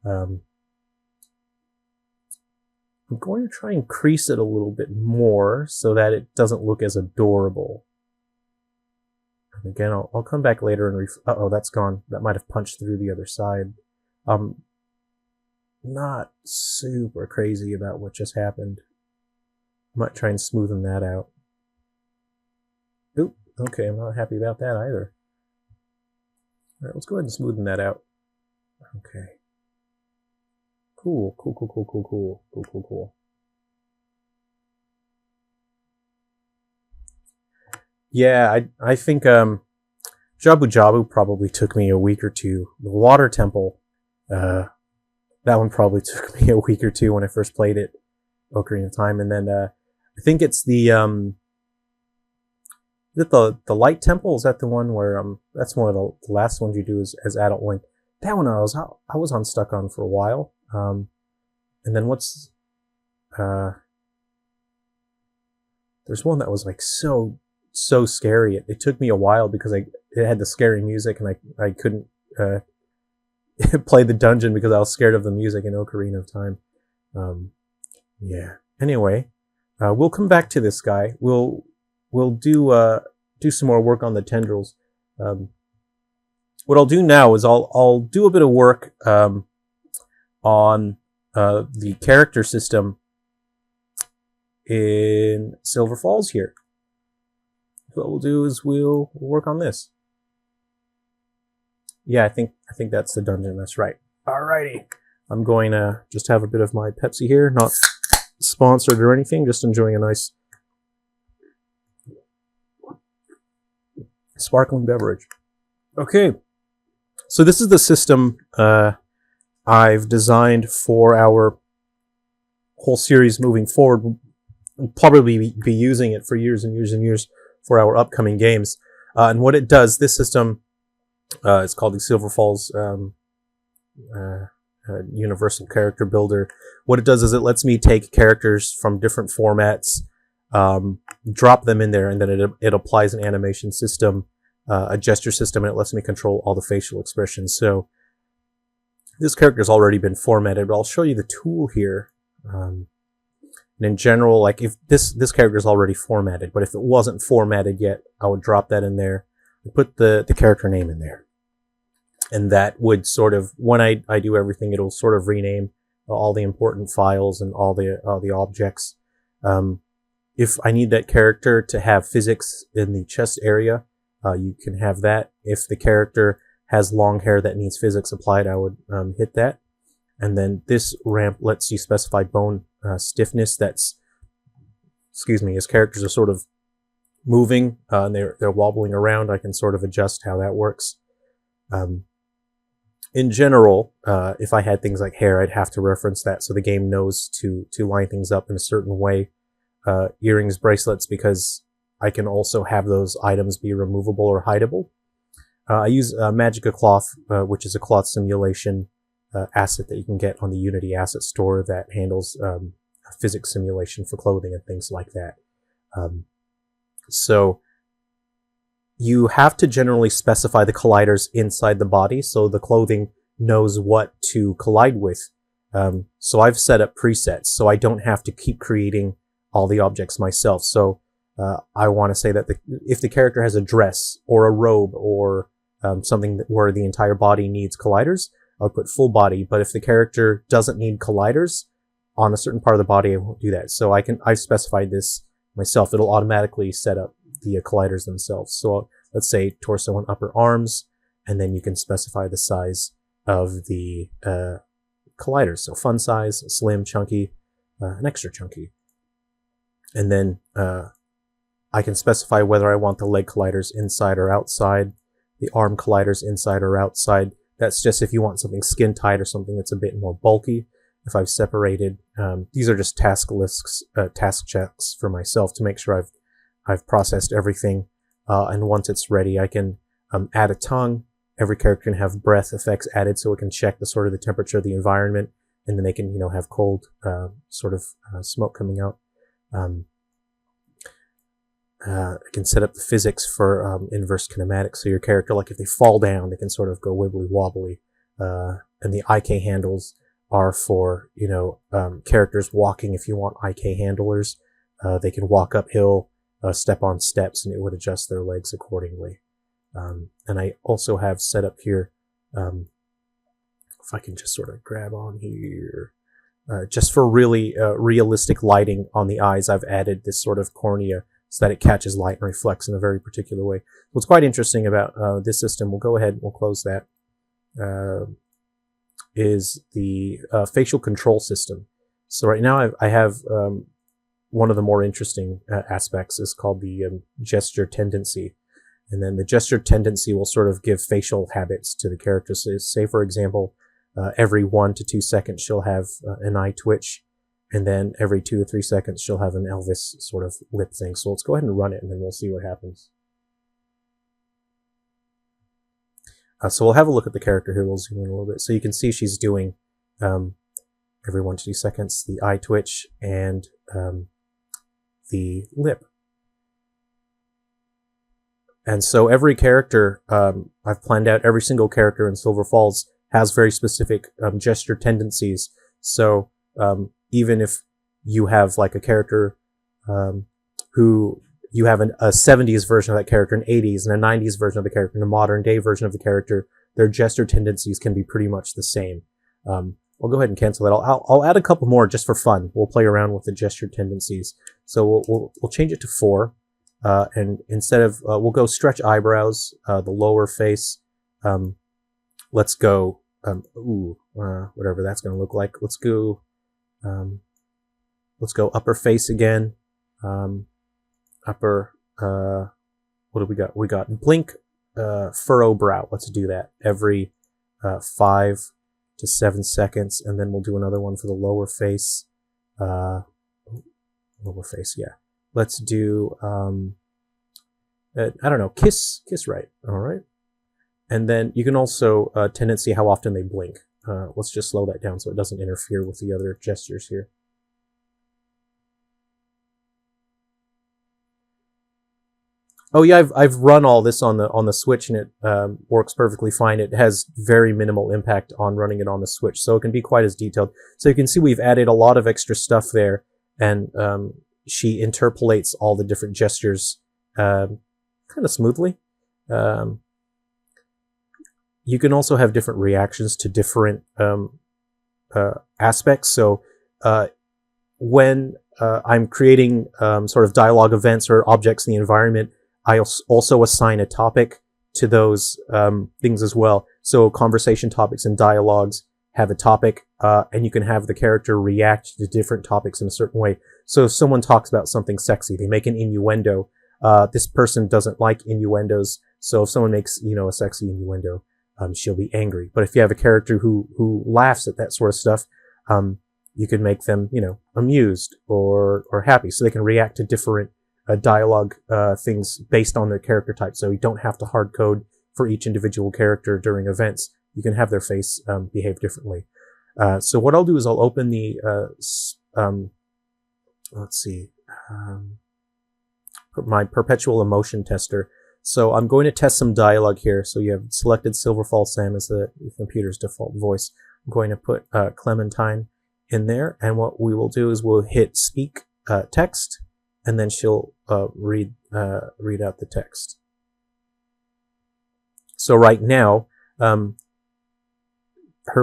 I'm going to try and crease it a little bit more so that it doesn't look as adorable. And again, I'll come back later and uh-oh, that's gone. That might have punched through the other side. Not super crazy about what just happened. I might try and smoothen that out. Oop, okay, I'm not happy about that either. Alright, let's go ahead and smoothen that out. Okay. Cool. Yeah, I think Jabu Jabu probably took me a week or two. The Water Temple, that one probably took me a week or two when I first played it, Ocarina of Time, and then I think it's the is it the Light Temple? Is that the one where that's one of the last ones you do as Adult Link? That one I was unstuck on for a while. And then what's there's one that was like so scary. It took me a while because it had the scary music, and I couldn't play the dungeon because I was scared of the music in Ocarina of Time. Yeah. Anyway, we'll come back to this guy. We'll do some more work on the tendrils. what I'll do now is I'll do a bit of work on the character system in Silver Falls here. What we'll do is we'll work on this. Yeah, I think that's the dungeon. That's right. Alrighty. I'm going to just have a bit of my Pepsi here, not sponsored or anything, just enjoying a nice sparkling beverage. Okay, so this is the system I've designed for our whole series moving forward. We'll probably be using it for years and years and years for our upcoming games. And what it does, this system is called the Silver Falls Universal Character Builder. What it does is it lets me take characters from different formats, drop them in there, and then it applies an animation system, a gesture system, and it lets me control all the facial expressions. So this character's already been formatted, but I'll show you the tool here. And in general, like if this character is already formatted, but if it wasn't formatted yet, I would drop that in there and put the character name in there. And that would sort of, when I do everything, it'll sort of rename all the important files and all the objects. If I need that character to have physics in the chest area, you can have that. If the character has long hair that needs physics applied, I would hit that. And then this ramp lets you specify bone stiffness. That's, as characters are sort of moving and they're wobbling around, I can sort of adjust how that works. In general, if I had things like hair, I'd have to reference that so the game knows to line things up in a certain way. Earrings, bracelets, because I can also have those items be removable or hideable. I use Magica Cloth, which is a cloth simulation asset that you can get on the Unity asset store that handles physics simulation for clothing and things like that. So you have to generally specify the colliders inside the body so the clothing knows what to collide with. So I've set up presets so I don't have to keep creating all the objects myself. So I want to say that if the character has a dress or a robe or something where the entire body needs colliders, I'll put full body. But if the character doesn't need colliders on a certain part of the body, I won't do that. So I've specified this myself. It'll automatically set up the colliders themselves. So let's say torso and upper arms, and then you can specify the size of the colliders. So fun size, slim, chunky, and extra chunky. And then I can specify whether I want the leg colliders inside or outside, the arm colliders inside or outside. That's just if you want something skin tight or something that's a bit more bulky. If I've separated, these are just task lists, task checks for myself to make sure I've processed everything. And once it's ready, I can add a tongue. Every character can have breath effects added so it can check the sort of the temperature of the environment, and then they can, have cold sort of smoke coming out. I can set up the physics for inverse kinematics. So your character, like if they fall down, they can sort of go wibbly wobbly. And the IK handles are for, characters walking. If you want IK handlers, they can walk uphill, step on steps, and it would adjust their legs accordingly. And I also have set up here, if I can just sort of grab on here, just for really realistic lighting on the eyes, I've added this sort of cornea so that it catches light and reflects in a very particular way. What's quite interesting about this system, we'll go ahead and we'll close that, is the facial control system. So right now I have one of the more interesting aspects is called the gesture tendency. And then the gesture tendency will sort of give facial habits to the character. So say, for example, every 1 to 2 seconds she'll have an eye twitch, and then every 2 to 3 seconds she'll have an Elvis sort of lip thing. So let's go ahead and run it, and then we'll see what happens. So we'll have a look at the character here. We'll zoom in a little bit. So you can see she's doing every 1 to 2 seconds the eye twitch and the lip. And so every character, I've planned out every single character in Silver Falls has very specific gesture tendencies. So even if you have like a character who you have a 70s version of that character, an 80s, and a 90s version of the character, and a modern day version of the character, their gesture tendencies can be pretty much the same. I'll go ahead and cancel that. I'll add a couple more just for fun. We'll play around with the gesture tendencies. So we'll change it to 4. And instead of, we'll go stretch eyebrows, the lower face. Let's go, whatever that's going to look like. Let's go upper face again. Upper, what do we got? We got blink, furrow brow. Let's do that every 5 to 7 seconds. And then we'll do another one for the lower face. Lower face, yeah. Let's do, I don't know, kiss right. All right. And then you can also tendency how often they blink. Let's just slow that down so it doesn't interfere with the other gestures here. Oh yeah, I've run all this on the Switch, and it works perfectly fine. It has very minimal impact on running it on the Switch, so it can be quite as detailed. So you can see we've added a lot of extra stuff there, and she interpolates all the different gestures kind of smoothly. You can also have different reactions to different aspects. So when I'm creating sort of dialogue events or objects in the environment, I also assign a topic to those things as well. So conversation topics and dialogues have a topic, and you can have the character react to different topics in a certain way. So if someone talks about something sexy, they make an innuendo. This person doesn't like innuendos, so if someone makes, a sexy innuendo, she'll be angry. But if you have a character who laughs at that sort of stuff, you can make them, amused or happy, so they can react to different dialogue things based on their character type. So you don't have to hard code for each individual character during events. You can have their face behave differently. So what I'll do is I'll open the let's see, my perpetual emotion tester. So I'm going to test some dialogue here. So you have selected Silverfall Sam as the computer's default voice. I'm going to put Clementine in there, and what we will do is we'll hit speak text, and then she'll read out the text. So right now, her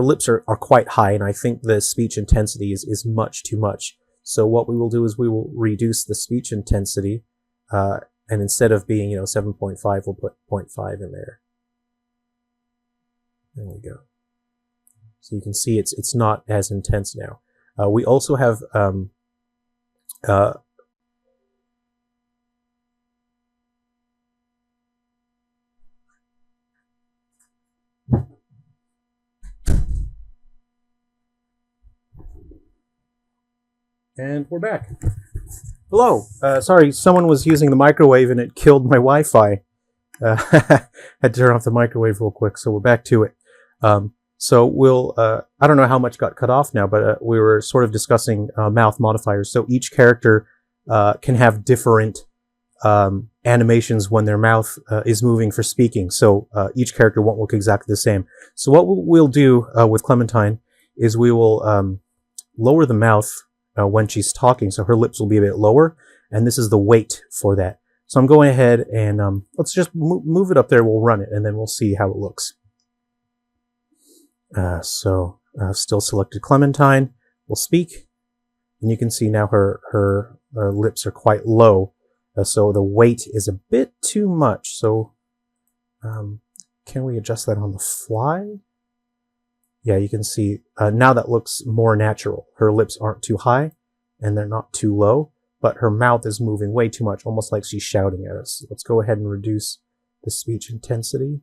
lips are quite high, and I think the speech intensity is much too much. So what we will do is we will reduce the speech intensity, and instead of being 7.5, we'll put 0.5 in there. There we go. So you can see it's not as intense now. We also have and we're back. Hello. Sorry, someone was using the microwave and it killed my Wi-Fi. Had to turn off the microwave real quick, so we're back to it. So we'll, I don't know how much got cut off now, but we were sort of discussing mouth modifiers. So each character can have different animations when their mouth is moving for speaking. So each character won't look exactly the same. So what we'll do with Clementine is we will lower the mouth when she's talking, so her lips will be a bit lower, and this is the weight for that. So I'm going ahead and let's just move it up there. We'll run it, and then we'll see how it looks. So I've still selected Clementine. We'll speak, and you can see now her lips are quite low, so the weight is a bit too much. So can we adjust that on the fly? Yeah, you can see now that looks more natural. Her lips aren't too high and they're not too low, but her mouth is moving way too much, almost like she's shouting at us. Let's go ahead and reduce the speech intensity.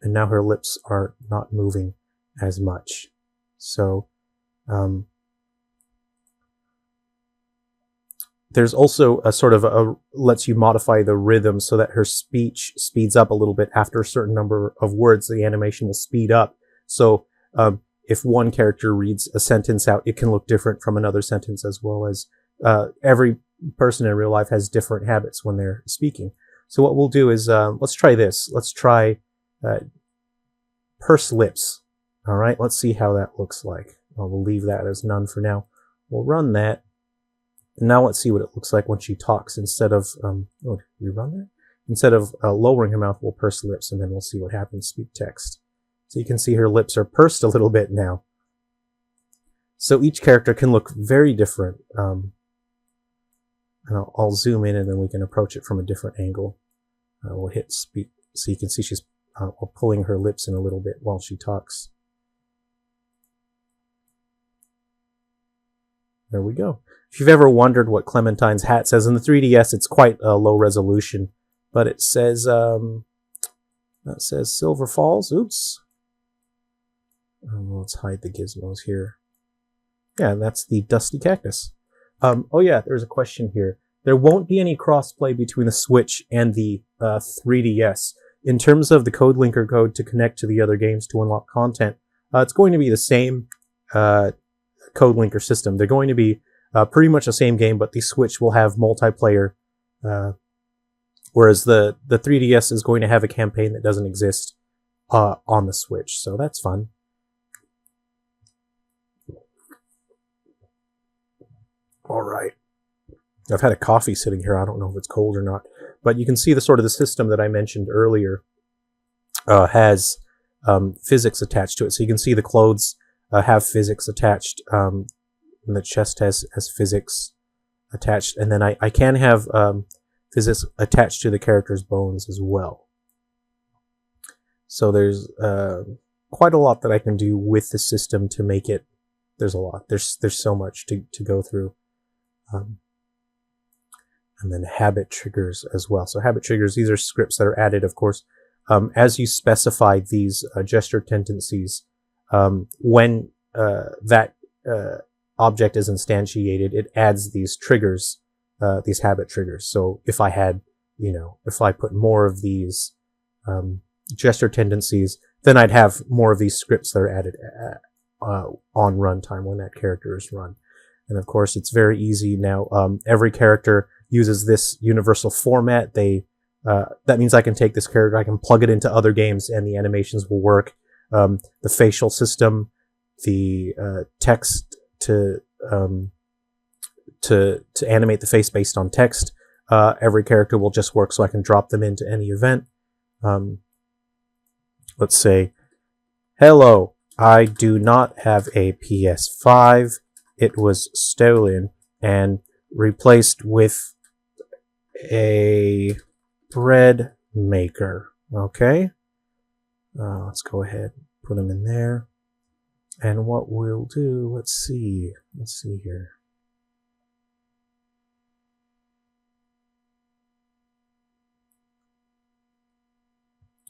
And now her lips are not moving as much. So there's also a sort of lets you modify the rhythm so that her speech speeds up a little bit. After a certain number of words, the animation will speed up. So if one character reads a sentence out, it can look different from another sentence, as well as every person in real life has different habits when they're speaking. So what we'll do is, let's try this. Let's try purse lips. All right, let's see how that looks like. We'll leave that as none for now. We'll run that. And now let's see what it looks like when she talks instead of, oh, did we run that? instead of lowering her mouth, we'll purse lips, and then we'll see what happens. Speak text. So you can see her lips are pursed a little bit now. So each character can look very different. And I'll zoom in, and then we can approach it from a different angle. We'll hit speak, so you can see she's pulling her lips in a little bit while she talks. There we go. If you've ever wondered what Clementine's hat says in the 3DS, it's quite a low resolution, but it says that says Silver Falls. Oops. Let's hide the gizmos here. Yeah, that's the Dusty Cactus. Oh yeah, there's a question here. There won't be any crossplay between the Switch and the 3DS. In terms of the code linker code to connect to the other games to unlock content, it's going to be the same code linker system. They're going to be pretty much the same game, but the Switch will have multiplayer, whereas the 3DS is going to have a campaign that doesn't exist on the Switch. So that's fun. All right. I've had a coffee sitting here. I don't know if it's cold or not, but you can see the sort of the system that I mentioned earlier has physics attached to it. So you can see the clothes have physics attached, and the chest has physics attached, and then I can have physics attached to the character's bones as well. So there's quite a lot that I can do with the system to make it. There's a lot. There's so much to go through. And then habit triggers as well. So habit triggers, these are scripts that are added, of course, as you specify these gesture tendencies. When that object is instantiated, it adds these triggers, these habit triggers. So if I had, if I put more of these gesture tendencies, then I'd have more of these scripts that are added on runtime when that character is run. And of course, it's very easy now. Every character uses this universal format. That means I can take this character, I can plug it into other games, and the animations will work. The facial system, the text to animate the face based on text. Every character will just work, so I can drop them into any event. Let's say, hello, I do not have a PS5. It was stolen and replaced with a bread maker. Okay. Let's go ahead and put them in there. And what we'll do, let's see here.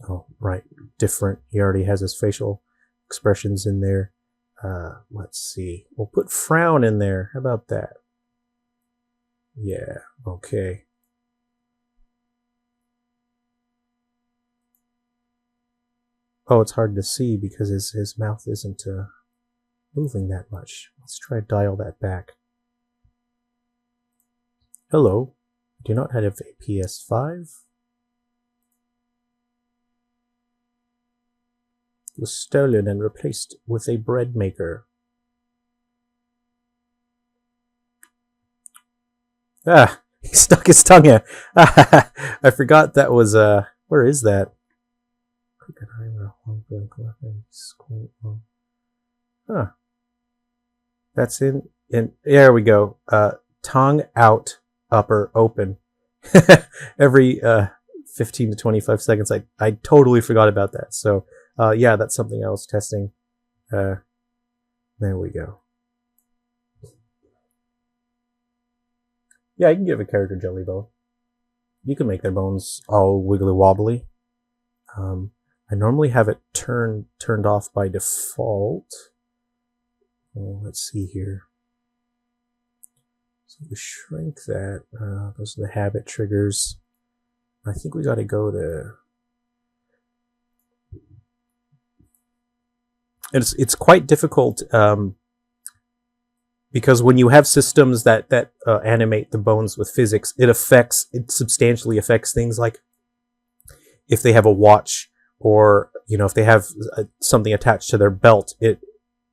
Oh, right. Different. He already has his facial expressions in there. Let's see. We'll put frown in there. How about that? Yeah. Okay. Oh, it's hard to see because his mouth isn't moving that much. Let's try to dial that back. Hello. I do not have a PS5. Was stolen and replaced with a bread maker. Ah, he stuck his tongue in. I forgot that was where is that? Huh. That's in there we go. Tongue out, upper open. Every 15 to 25 seconds. I totally forgot about that. So yeah, that's something I was testing. There we go. Yeah, you can give a character jelly bone. You can make their bones all wiggly wobbly. I normally have it turned off by default. Well, let's see here. So we shrink that. Those are the habit triggers. I think we got to go to. It's quite difficult because when you have systems that animate the bones with physics, it substantially affects things like if they have a watch or if they have something attached to their belt,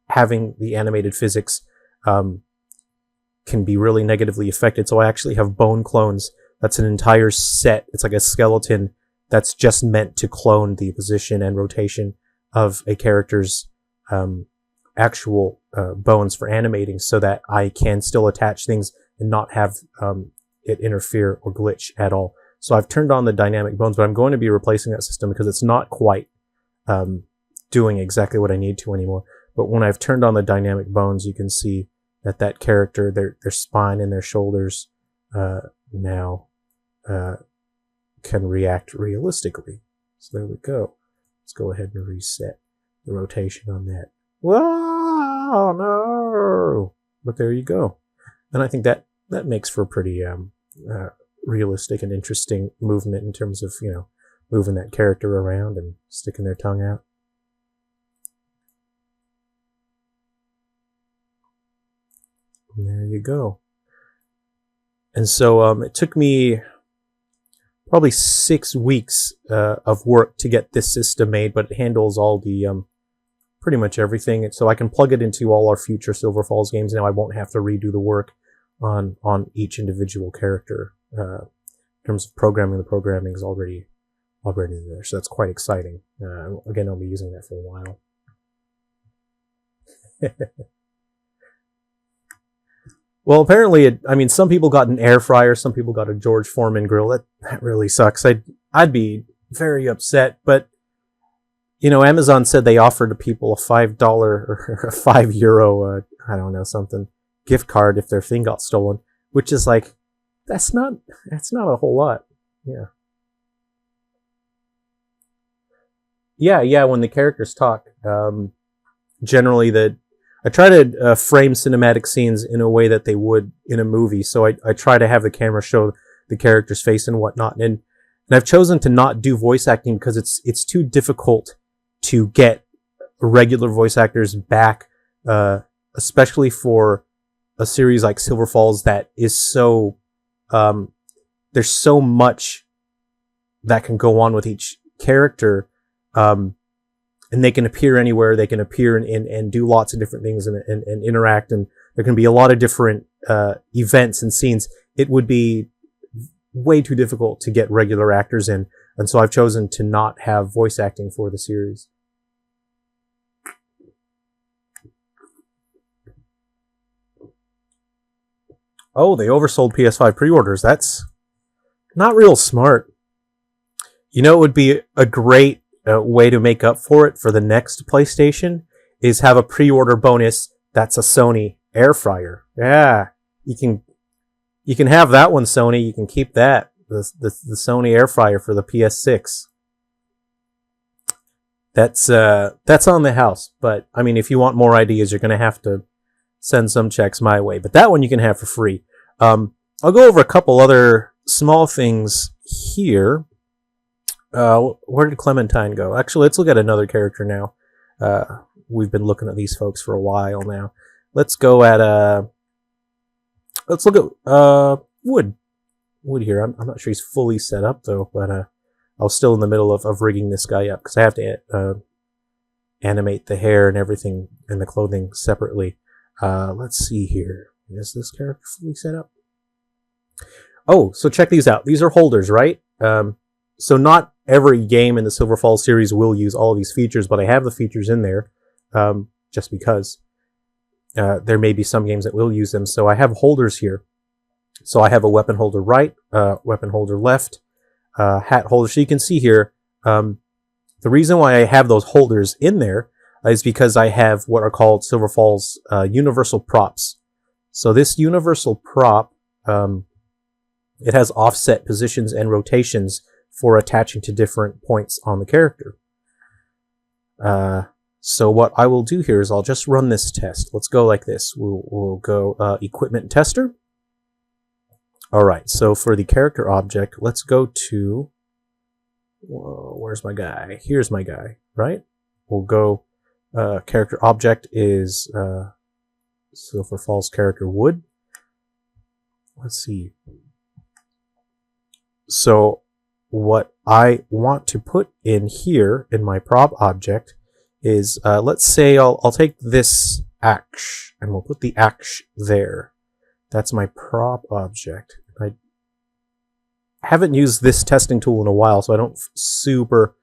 having the animated physics can be really negatively affected. So I actually have bone clones That's an entire set. It's like a skeleton that's just meant to clone the position and rotation of a character's actual bones for animating, so that I can still attach things and not have it interfere or glitch at all. So I've turned on the dynamic bones, but I'm going to be replacing that system because it's not quite doing exactly what I need to anymore. But when I've turned on the dynamic bones, you can see that that character, their spine and their shoulders now can react realistically. So there we go. Let's go ahead and reset the rotation on that. Whoa, no! But there you go. And I think that makes for a pretty realistic and interesting movement in terms of, you know, moving that character around and sticking their tongue out. And there you go. And so it took me probably 6 weeks of work to get this system made, but it handles all the pretty much everything. And so I can plug it into all our future Silver Falls games now. I won't have to redo the work on each individual character. In terms of programming, the programming is already there, so that's quite exciting. Again, I'll be using that for a while. Well, apparently, some people got an air fryer, some people got a George Foreman grill. That really sucks. I'd be very upset, but you know, Amazon said they offered people a $5 or a €5, I don't know, something gift card if their thing got stolen, which is like, that's not a whole lot. Yeah. When the characters talk, generally I try to frame cinematic scenes in a way that they would in a movie. So I try to have the camera show the character's face and whatnot. And I've chosen to not do voice acting because it's too difficult to get regular voice actors back, especially for a series like Silver Falls that is so, there's so much that can go on with each character. And they can appear anywhere. They can appear and do lots of different things and interact. And there can be a lot of different events and scenes. It would be way too difficult to get regular actors in. And so I've chosen to not have voice acting for the series. Oh, they oversold PS5 pre-orders. That's not real smart. You know, it would be a great way to make up for it for the next PlayStation is have a pre-order bonus that's a Sony air fryer. Yeah, you can have that one, Sony. You can keep that, the Sony air fryer for the PS6. That's on the house. But I mean, if you want more ideas, you're gonna have to send some checks my way. But that one you can have for free. I'll go over a couple other small things here. Where did Clementine go? Actually, let's look at another character now. We've been looking at these folks for a while now. Let's go at let's look at Wood. Wood here. I'm not sure he's fully set up though, but I was still in the middle of rigging this guy up because I have to animate the hair and everything and the clothing separately. Let's see here. Is this character fully set up? Oh, so check these out. These are holders, right? So not every game in the Silver Falls series will use all of these features, but I have the features in there just because there may be some games that will use them. So I have holders here. So I have a weapon holder right, weapon holder left, hat holder. So you can see here, the reason why I have those holders in there is because I have what are called Silver Falls universal props. So this universal prop, it has offset positions and rotations for attaching to different points on the character. So what I will do here is I'll just run this test. Let's go like this. We'll go equipment tester. All right, so for the character object, let's go to, where's my guy? Here's my guy, right? We'll go, character object is Silver Falls character Wood. Let's see. So what I want to put in here in my prop object is, let's say I'll take this axe and we'll put the axe there. That's my prop object. haven't used this testing tool in a while, so I don't super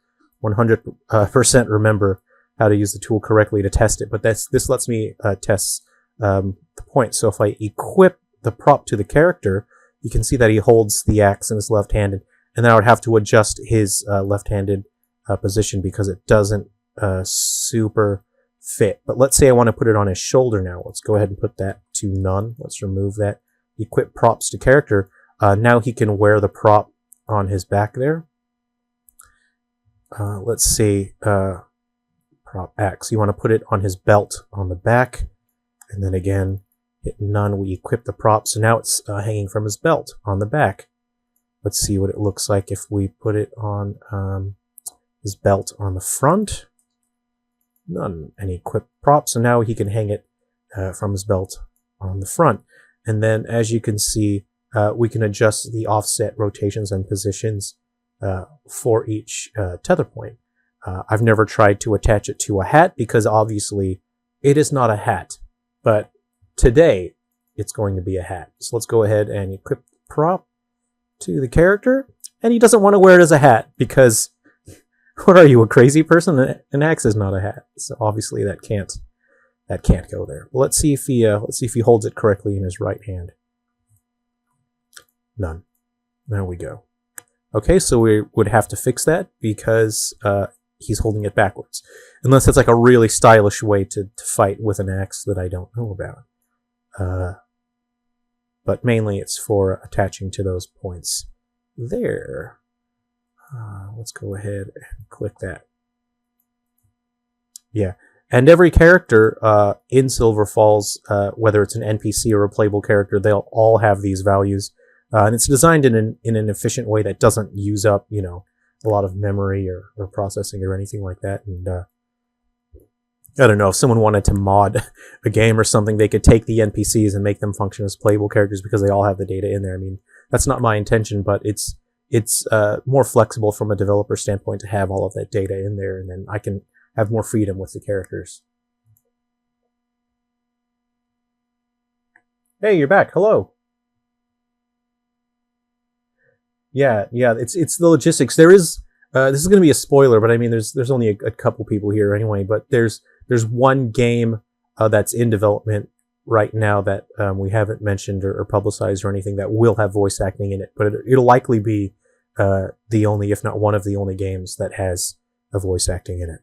100% remember how to use the tool correctly to test it. But this lets me test the point. So if I equip the prop to the character, you can see that he holds the axe in his left-handed, and then I would have to adjust his left-handed position because it doesn't super fit. But let's say I want to put it on his shoulder now. Let's go ahead and put that to none. Let's remove that. Equip props to character. Now he can wear the prop on his back there. Let's see, prop axe. You want to put it on his belt on the back, and then again, hit none. We equip the prop, so now it's hanging from his belt on the back. Let's see what it looks like if we put it on his belt on the front. None. And equip prop, so now he can hang it from his belt on the front. And then, as you can see, we can adjust the offset rotations and positions for each tether point. I've never tried to attach it to a hat because obviously it is not a hat, but today it's going to be a hat. So let's go ahead and equip the prop to the character, and he doesn't want to wear it as a hat because what are you, a crazy person? An axe is not a hat, so obviously that can't go there. But let's see if he holds it correctly in his right hand. None. There we go. Okay, so we would have to fix that because he's holding it backwards. Unless it's like a really stylish way to fight with an axe that I don't know about. But mainly it's for attaching to those points there. Let's go ahead and click that. Yeah, and every character in Silver Falls, whether it's an NPC or a playable character, they'll all have these values. And it's designed in an efficient way that doesn't use up, a lot of memory or processing or anything like that. And I don't know, if someone wanted to mod a game or something, they could take the NPCs and make them function as playable characters because they all have the data in there. I mean, that's not my intention, but it's more flexible from a developer standpoint to have all of that data in there, and then I can have more freedom with the characters. Hey, you're back. Hello. Yeah, it's the logistics. There is this is going to be a spoiler, but I mean, there's only a couple people here anyway. But there's one game that's in development right now that we haven't mentioned or publicized or anything that will have voice acting in it. But it'll likely be the only, if not one of the only games that has a voice acting in it.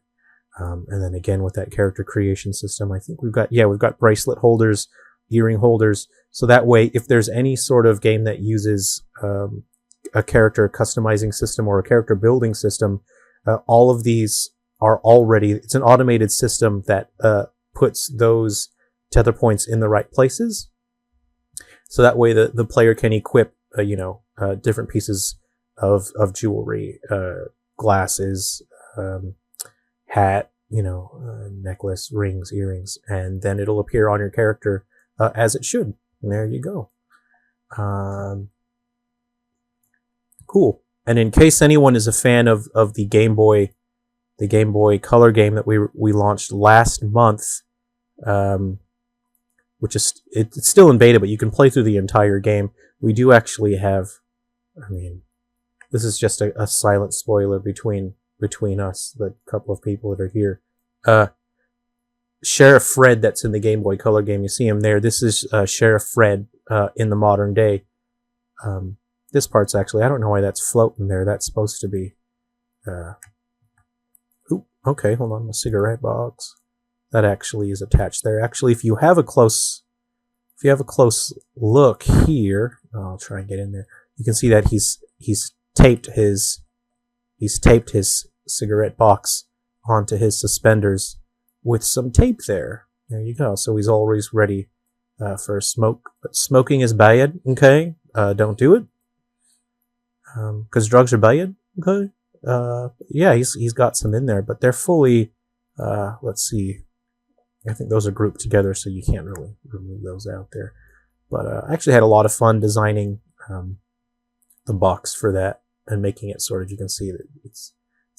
And then again with that character creation system, I think we've got bracelet holders, earring holders, so that way if there's any sort of game that uses a character customizing system or a character building system, all of these are already, it's an automated system that puts those tether points in the right places. So that way the player can equip, different pieces of jewelry, glasses, hat, necklace, rings, earrings, and then it'll appear on your character as it should. And there you go. Cool. And in case anyone is a fan of the Game Boy Color game that we launched last month, which is it's still in beta, but you can play through the entire game. We do actually have, this is just a silent spoiler between us, the couple of people that are here. Sheriff Fred, that's in the Game Boy Color game, you see him there. This is Sheriff Fred in the modern day. This part's actually, I don't know why that's floating there. That's supposed to be... okay, hold on, my cigarette box. That actually is attached there. Actually, if you have a close look here, I'll try and get in there. You can see that he's taped his cigarette box onto his suspenders with some tape there. There you go. So he's always ready for a smoke. But smoking is bad, okay? Don't do it. Because drugs are bad, okay? Yeah, he's got some in there, but they're fully, let's see. I think those are grouped together, so you can't really remove those out there. But I actually had a lot of fun designing the box for that and making it sort of, you can see that it's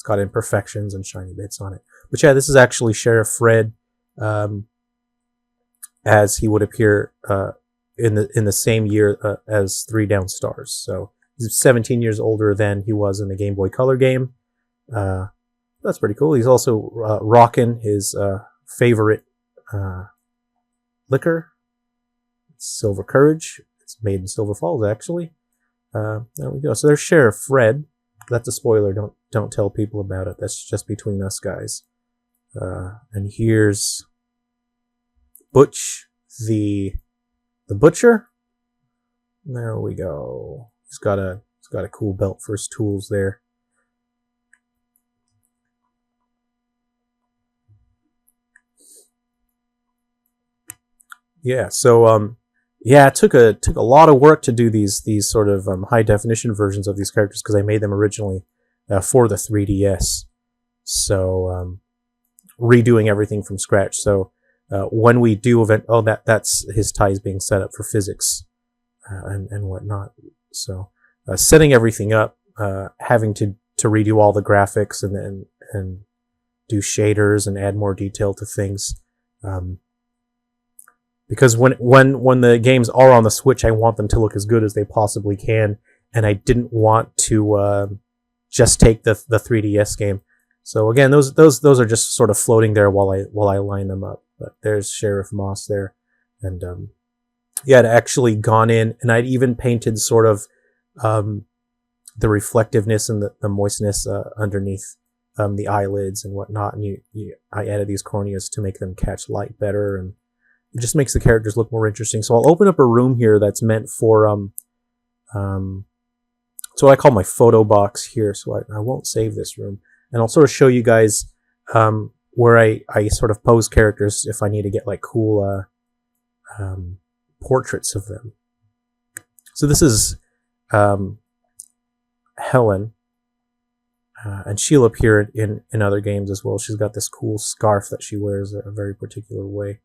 got imperfections and shiny bits on it. But yeah, this is actually Sheriff Fred as he would appear in the same year as 3 Down Stars. So He's 17 years older than he was in the Game Boy Color game. That's pretty cool. He's also rocking his favorite liquor, Silver Courage. It's made in Silver Falls, actually. There we go. So there's Sheriff Fred. That's a spoiler. Don't tell people about it. That's just between us guys. And here's Butch, the butcher. There we go. He's got a cool belt for his tools there. Yeah. So yeah, it took a lot of work to do these sort of high definition versions of these characters because I made them originally for the 3DS. So redoing everything from scratch. So when we do event, that's his ties being set up for physics and whatnot. So setting everything up, having to redo all the graphics and do shaders and add more detail to things. Because when the games are on the Switch, I want them to look as good as they possibly can, and I didn't want to just take the 3DS game. So again, those are just sort of floating there while I line them up. But there's Sheriff Moss there, and yeah, I'd actually gone in and I'd even painted sort of the reflectiveness and the moistness underneath the eyelids and whatnot, and I added these corneas to make them catch light better, and it just makes the characters look more interesting. So I'll open up a room here that's meant for so I call my photo box here. So I won't save this room, and I'll sort of show you guys where I sort of pose characters if I need to get like cool portraits of them. So this is Helen, and she'll appear in other games as well. She's got this cool scarf that she wears a very particular way.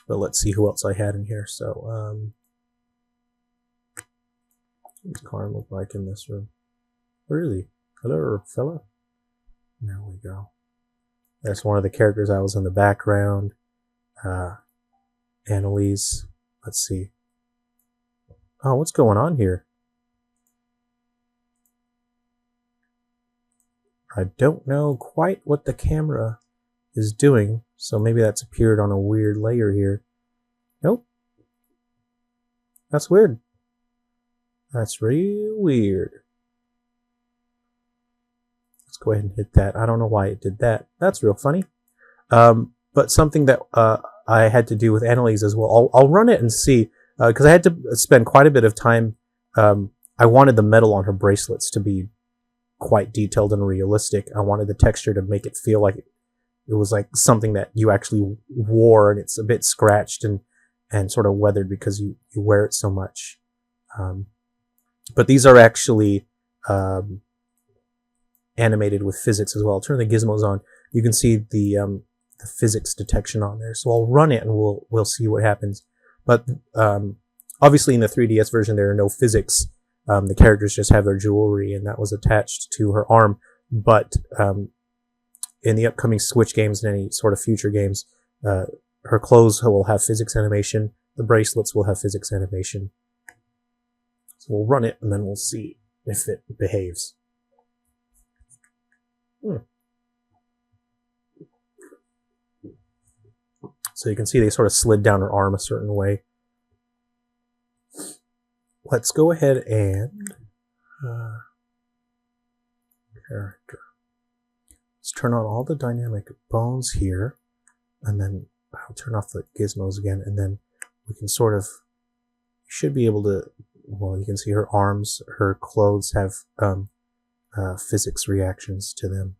But let's see who else I had in here. So, what does Karn look like in this room? Really? Hello, fella. There we go. That's one of the characters I was in the background. Annalise. Let's see. Oh, what's going on here? I don't know quite what the camera is doing, so maybe that's appeared on a weird layer here. Nope. That's weird. That's real weird. Let's go ahead and hit that. I don't know why it did that. That's real funny. But something that I had to do with Annalise as well. I'll run it and see, because I had to spend quite a bit of time. I wanted the metal on her bracelets to be quite detailed and realistic. I wanted the texture to make it feel like it was like something that you actually wore, and it's a bit scratched and sort of weathered because you wear it so much. But these are actually animated with physics as well. I'll turn the gizmos on. You can see the physics detection on there. So I'll run it and we'll see what happens. But obviously in the 3DS version there are no physics. The characters just have their jewelry, and that was attached to her arm. But in the upcoming Switch games and any sort of future games, her clothes will have physics animation. The bracelets will have physics animation. So we'll run it and then we'll see if it behaves. So you can see they sort of slid down her arm a certain way. Let's go ahead and character. Let's turn on all the dynamic bones here, and then I'll turn off the gizmos again, and then we can sort of, should be able to, well, you can see her arms, her clothes have physics reactions to them.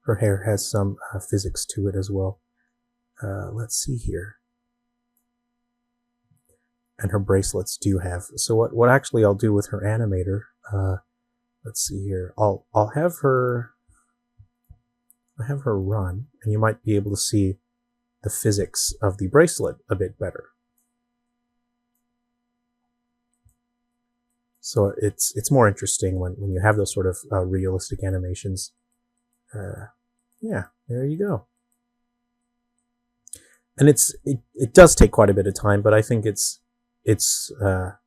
Her hair has some physics to it as well. Let's see here. And her bracelets do have. So what actually I'll do with her animator, let's see here. I'll have her run, and you might be able to see the physics of the bracelet a bit better. So it's more interesting when you have those sort of realistic animations. Yeah, there you go. and it does take quite a bit of time, but I think it's the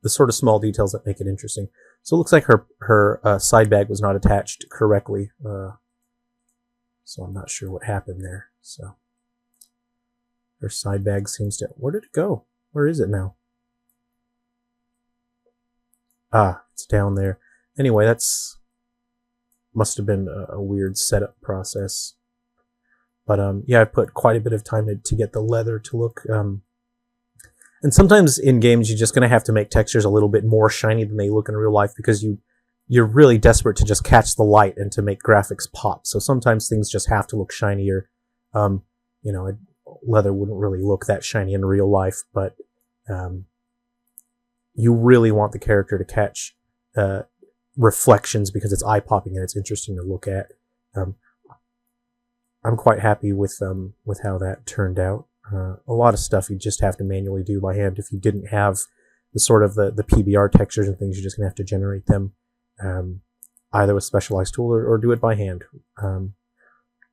sort of small details that make it interesting. So it looks like her side bag was not attached correctly, so I'm not sure what happened there. So her side bag seems to... Where did it go? Where is it now? Ah, it's down there. Anyway, that's... must have been a weird setup process. But yeah, I put quite a bit of time to get the leather to look... and sometimes in games, you're just going to have to make textures a little bit more shiny than they look in real life because you're really desperate to just catch the light and to make graphics pop. So sometimes things just have to look shinier. You know, leather wouldn't really look that shiny in real life, but you really want the character to catch reflections because it's eye-popping and it's interesting to look at. I'm quite happy with how that turned out. A lot of stuff you just have to manually do by hand. If you didn't have the sort of the PBR textures and things, you're just gonna have to generate them either with specialized tool or do it by hand.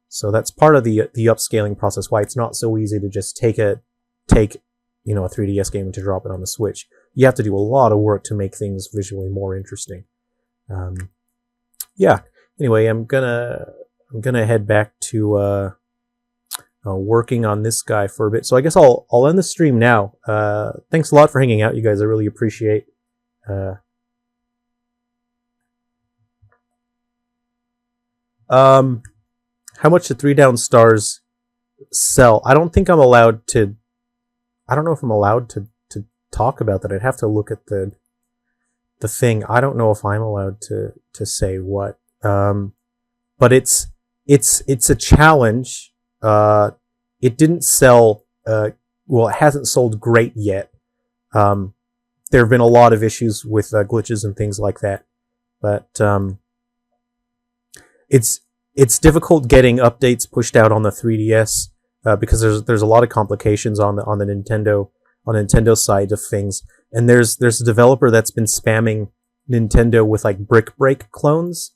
So that's part of the upscaling process. Why it's not so easy to just take a 3DS game and to drop it on the Switch. You have to do a lot of work to make things visually more interesting. Yeah. Anyway, I'm gonna head back to working on this guy for a bit. So I guess I'll end the stream now. Thanks a lot for hanging out, you guys. I really appreciate. How much the 3 down stars sell? I don't think I'm allowed to. I don't know if I'm allowed to talk about that. I'd have to look at the thing. I don't know if I'm allowed to say what. But it's a challenge. It didn't sell. Well, it hasn't sold great yet. There have been a lot of issues with glitches and things like that. But it's difficult getting updates pushed out on the 3DS because there's a lot of complications on the Nintendo side of things. And there's a developer that's been spamming Nintendo with like Brick Break clones,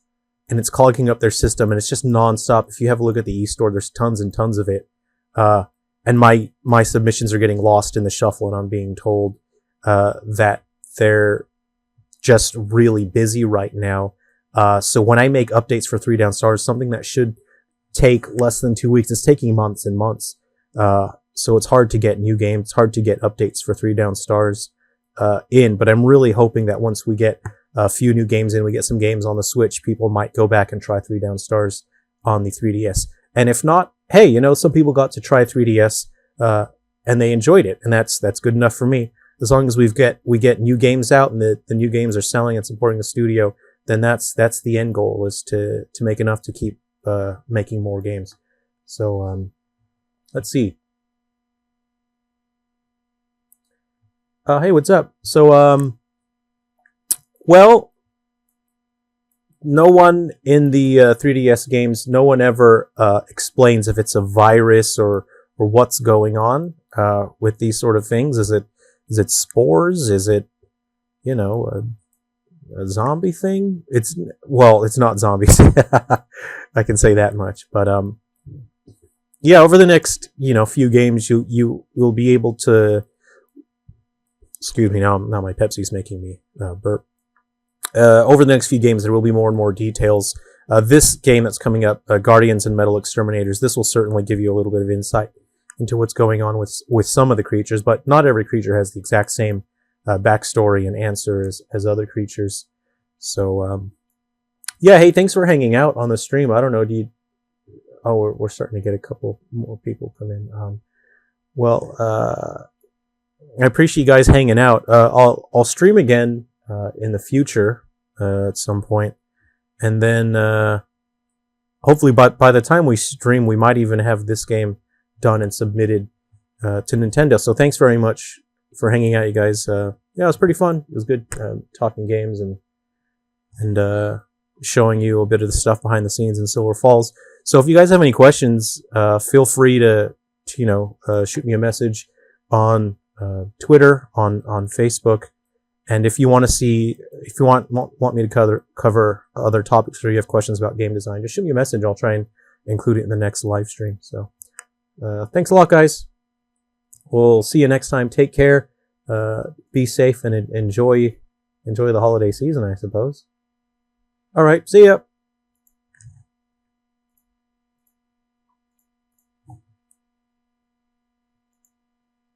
and it's clogging up their system, and it's just nonstop. If you have a look at the eStore, there's tons and tons of it. And my submissions are getting lost in the shuffle, and I'm being told that they're just really busy right now. So when I make updates for 3 down stars, something that should take less than 2 weeks, it's taking months and months. So it's hard to get new games. It's hard to get updates for 3 down stars in, but I'm really hoping that once we get a few new games in, we get some games on the Switch, people might go back and try 3 down stars on the 3DS. And if not, hey, you know, some people got to try 3DS and they enjoyed it, and that's good enough for me. As long as we get new games out and the new games are selling and supporting the studio, then that's the end goal, is to make enough to keep making more games. So let's see. Hey, what's up? So well, no one in the 3DS games, no one ever explains if it's a virus or what's going on with these sort of things. Is it spores? Is it, you know, a zombie thing? It's not zombies. I can say that much. But yeah, over the next few games, you will be able to. Excuse me, now my Pepsi's making me burp. Over the next few games, there will be more and more details. This game that's coming up, Guardians and Metal Exterminators, this will certainly give you a little bit of insight into what's going on with some of the creatures, but not every creature has the exact same backstory and answers as other creatures. So, yeah, hey, thanks for hanging out on the stream. I don't know, we're starting to get a couple more people come in. I appreciate you guys hanging out. I'll stream again in the future at some point, and then hopefully by the time we stream, we might even have this game done and submitted to Nintendo. So thanks very much for hanging out, you guys. Yeah, it was pretty fun. It was good talking games and showing you a bit of the stuff behind the scenes in Silver Falls. So if you guys have any questions, feel free to shoot me a message on Twitter, on Facebook. And if you want me to cover other topics, or you have questions about game design, just shoot me a message. I'll try and include it in the next live stream. So thanks a lot, guys. we'll see you next time. Take care. Be safe and enjoy the holiday season, I suppose. All right. See ya.